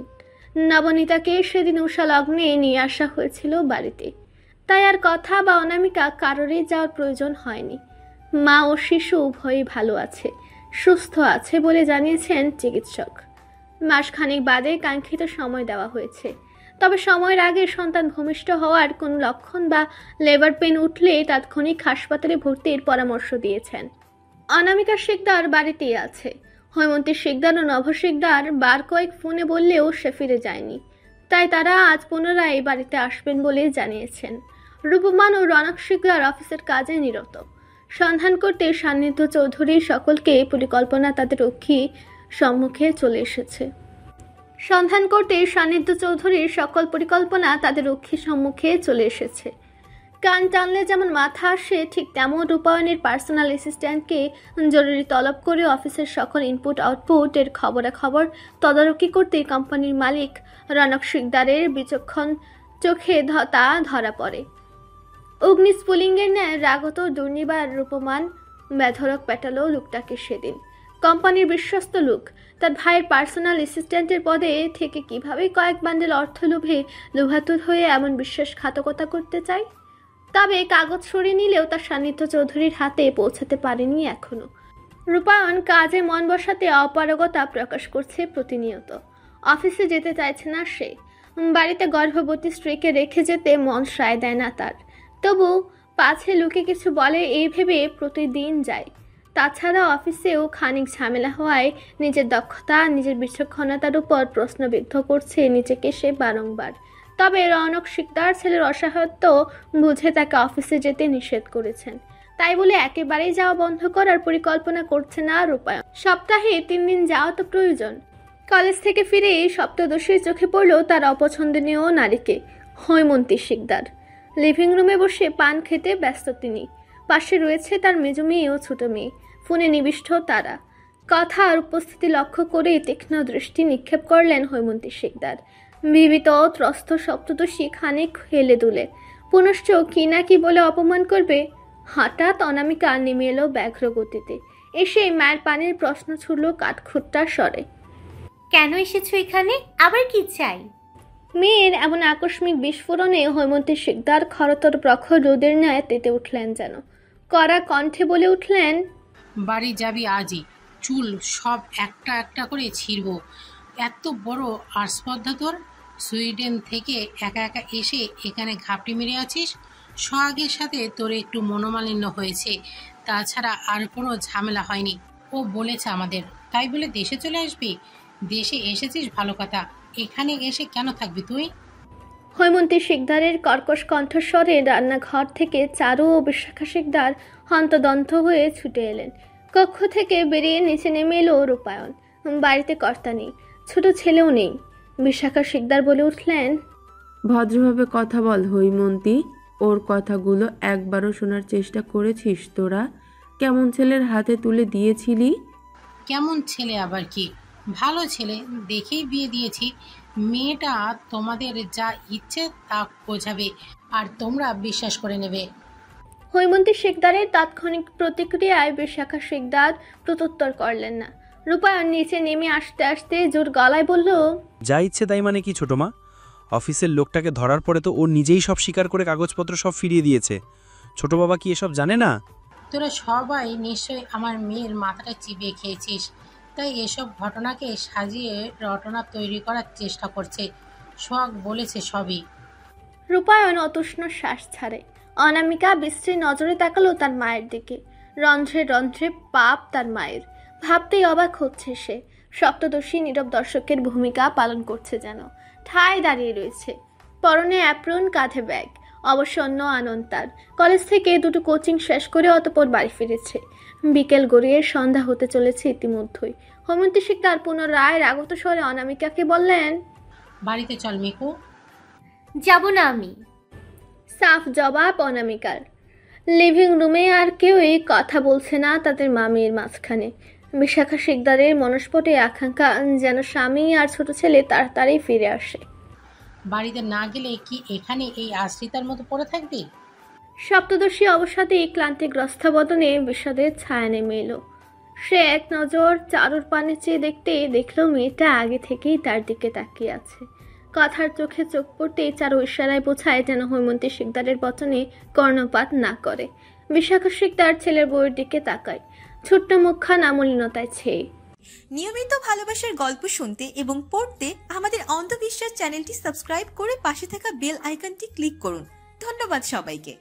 নবনীতাকে সেদিন উষা লগ্নে নিয়ে আসা হয়েছিল বাড়িতে, তাই আর কথা বা অনামিকা কারোরই যাওয়ার প্রয়োজন হয়নি। মা ও শিশু উভয়ই ভালো আছে, সুস্থ আছে বলে জানিয়েছেন চিকিৎসক। মাসখানেক বাদে কাঙ্ক্ষিত সময় দেওয়া হয়েছে। তবে সময়ের আগে সন্তান ভূমিষ্ঠ হওয়ার কোনো লক্ষণ বা লেবার পেন উঠলে তাৎক্ষণিক হাসপাতালে ভর্তির পরামর্শ দিয়েছেন। অনামিকা শিকদার বাড়িতেই আছে। হৈমন্তী শিকদার ও নভ শিকদার বার কয়েক ফোনে বললেও সে ফিরে যায়নি, তাই তারা আজ পুনরায় বাড়িতে আসবেন বলে জানিয়েছেন। রূপমান ও রনক শিকদার অফিসের কাজে নিরত। সন্ধান করতে সান্নিধ্য চৌধুরী সকলকে পরিকল্পনা তাদের রক্ষী সম্মুখে চলে এসেছে। সন্ধান করতে সান্নিধ্য চৌধুরীর সকল পরিকল্পনা তাদের রক্ষী সম্মুখে চলে এসেছে। কান টানলে যেমন মাথা আসে, ঠিক তেমন রূপায়ণের পার্সোনাল অ্যাসিস্ট্যান্টকে জরুরি তলব করে অফিসের সকল ইনপুট আউটপুট এর খবরাখবর তদারকি করতে কোম্পানির মালিক রনক শিকদারের বিচক্ষণ চোখে তা ধরা পড়ে। অগ্নিস্ফুলিঙ্গের ন্যায় রাগত দুর্নিবার রূপমান বেধড়ক পেটালো লোকটাকে সেদিন। কোম্পানির বিশ্বস্ত লোক তার ভাইয়ের পার্সোনাল অ্যাসিস্ট্যান্টের পদে থেকে কিভাবে কয়েক বান্ডেল অর্থ লোভে লোভাতুর হয়ে এমন বিশ্বাসঘাতকতা করতে চায়। তবে কাগজ সরিয়ে নিলেও তার সান্নিধ্য চৌধুরীর হাতে পৌঁছাতে পারেনি এখনো। রূপায়ণ কাজে মন বসাতে অপারগতা প্রকাশ করছে প্রতিনিয়ত। অফিসে যেতে চাইছে না সে। বাড়িতে গর্ভবতী স্ত্রীকে রেখে যেতে মন সায় দেয় না তার। তবু পাছে লোকে কিছু বলে এই ভেবে প্রতিদিন যায়। তাছাড়া অফিসেও খানিক ঝামেলা হওয়ায় নিজের দক্ষতা, নিজের বিচক্ষণতার উপর প্রশ্নবিদ্ধ করছে নিজেকে সে বারংবার। তবে রনক শিকদার ছেলের অসহায়ত্ব বুঝে তাকে অফিসে যেতে নিষেধ করেছেন। তাই বলে একেবারেই যাওয়া বন্ধ করার পরিকল্পনা করছে না রূপায়ণ। সপ্তাহে 3 দিন যাওয়া তো প্রয়োজন। কলেজ থেকে ফিরে সপ্তদশীর চোখে পড়ল তার অপছন্দনীয় নারীকে, হৈমন্তী শিকদার। লিভিং রুমে বসে পান খেতে ব্যস্ত তিনি। পাশে রয়েছে তার মেজো মেয়ে ও ছোট মেয়ে। ফোনে নিবিষ্ট তারা। কথা আর উপস্থিতি লক্ষ্য করে তীক্ষ্ণ দৃষ্টি নিক্ষেপ করলেন হৈমন্তী শিকদার। বিবিত ত্রস্ত সপ্তদশী খানিক হেলে দুলে পুনশ্চ কি না কি বলে অপমান করবে। হঠাৎ অনামিকা নেমে এলো ব্যাঘ্র গতিতে। এসে মায়ের পানির প্রশ্ন ছুড়ল কাঠখুট্টার স্বরে, কেন এসেছো এখানে? আবার কি চাই? মেয়ের এমন আকস্মিক বিস্ফোরণে হৈমন্তী শিকদার খরতর প্রখর রোদের ন্যায় তেতে উঠলেন যেন। কড়া কণ্ঠে বলে উঠলেন, বাড়ি যাবি আজই, চুল সব একটা একটা করে ছিঁড়ব। এত বড় আস্পর্ধা তোর! সুইডেন থেকে একা একা এসে এখানে ঘাপটি মেরে আছিস। সোহাগের সাথে তোর একটু মনোমালিন্য হয়েছে, তাছাড়া আর কোনো ঝামেলা হয়নি। ও বলেছে আমাদের, তাই বলে দেশে চলে আসবি? দেশে এসেছিস ভালো কথা, এখানে এসে কেন থাকবি তুই? হৈমন্তী শিকদারের কর্কশ কণ্ঠস্বরে রান্নাঘর থেকে চারু ও বিশাখা শিকদার হন্তদন্ত হয়ে ছুটে এলেন। কক্ষ থেকে বেরিয়ে নিচে নেমে এলো রূপায়ণ। বাড়িতে কর্তা নেই, ছোট ছেলেও নেই। বিশাখা শিকদার বলে উঠলেন, ভদ্রভাবে কথা বল হৈমন্তী। ওর কথাগুলো একবারও শোনার চেষ্টা করেছিস তোরা? কেমন ছেলের হাতে তুলে দিয়েছিলি? কেমন ছেলে আবার কি, ভালো ছেলে দেখেই বিয়ে দিয়েছি। মেয়েটা তোমাদের যা ইচ্ছে তা বোঝাবে আর তোমরা বিশ্বাস করে নেবে। হৈমন্তী শিকদারের তাৎক্ষণিক প্রতিক্রিয়ায় বিশাখা শিকদার প্রত্যুত্তর করলেন না। রূপায়ণ নিচে নেমে আসতে আসতে জোর গলায় বলল, যা ইচ্ছে তাই মানে কি ছোট মা? অফিসের লোকটাকে ধরার পরে তো ও নিজেই সব স্বীকার করে কাগজপত্র সব ফিরিয়ে দিয়েছে। ছোট বাবা কি এসব জানে না? তোরা সবাই নিশ্চয়ই আমার মেয়ের মাথাটা চিবিয়ে খেয়েছিস, তাই এসব ঘটনাকে সাজিয়ে রটনা তৈরি করার চেষ্টা করছে। সোহাগ বলেছে সবই। রূপায়ণ অতুষ্ণ শ্বাস ছাড়ে। অনামিকা বিশ্রী নজরে তাকালো তার মায়ের দিকে। রন্ধ্রে রন্ধ্রে পাপ তার মায়ের। ভাবতেই অবাক হচ্ছে সে। সপ্তদর্শী নীরব দর্শকের ভূমিকা পালন করছে যেন। ঠায় দাঁড়িয়ে রয়েছে, পরনে অ্যাপ্রন, কাঁধে ব্যাগ। অবসন্ন আনন্দ তার। কলেজ থেকে দুটো কোচিং শেষ করে অতঃপর বাড়ি ফিরেছে। বিকেল গড়িয়ে সন্ধ্যা হতে চলেছে ইতিমধ্যেই। হেমন্তী শিকদার পুনরায় রাগত স্বরে অনামিকাকে বললেন, বাড়িতে চল মিকু। যাব না আমি। সাফ জবাব অনামিকার। লিভিং রুমে আর কেউই কথা বলছে না তাদের মামির মাঝখানে। বিশাখা শিকদারের মনস্পটে আকাঙ্ক্ষা যেন স্বামী আর ছোট ছেলে তাড়াতাড়ি ফিরে আসে। বাড়িতে না গেলে কি এখানে এই আশ্রিতার মতো পড়ে থাকবি? সপ্তদর্শী অবসাদে ক্লান্তিগ্রস্ত বদনে বিষাদের ছায়া নেমে এলো। সে এক নজর চারুর পানে চেয়ে দেখলো মেয়েটা আগে থেকেই তার দিকে তাকিয়ে আছে। কথার চোখে চোখ পড়তেই চারু ইশারায় বোঝায় যেন হৈমন্তী শিকদারের বচনে কর্ণপাত না করে। বিশাখা শিকদার ছেলের বউয়ের দিকে তাকায়, ছোট্ট মুখখান আমলিনতায় ছেয়ে। নিয়মিত ভালোবাসার গল্প শুনতে এবং পড়তে আমাদের অন্ধবিশ্বাস চ্যানেলটি সাবস্ক্রাইব করে পাশে থাকা বেল আইকনটি ক্লিক করুন। ধন্যবাদ সবাইকে।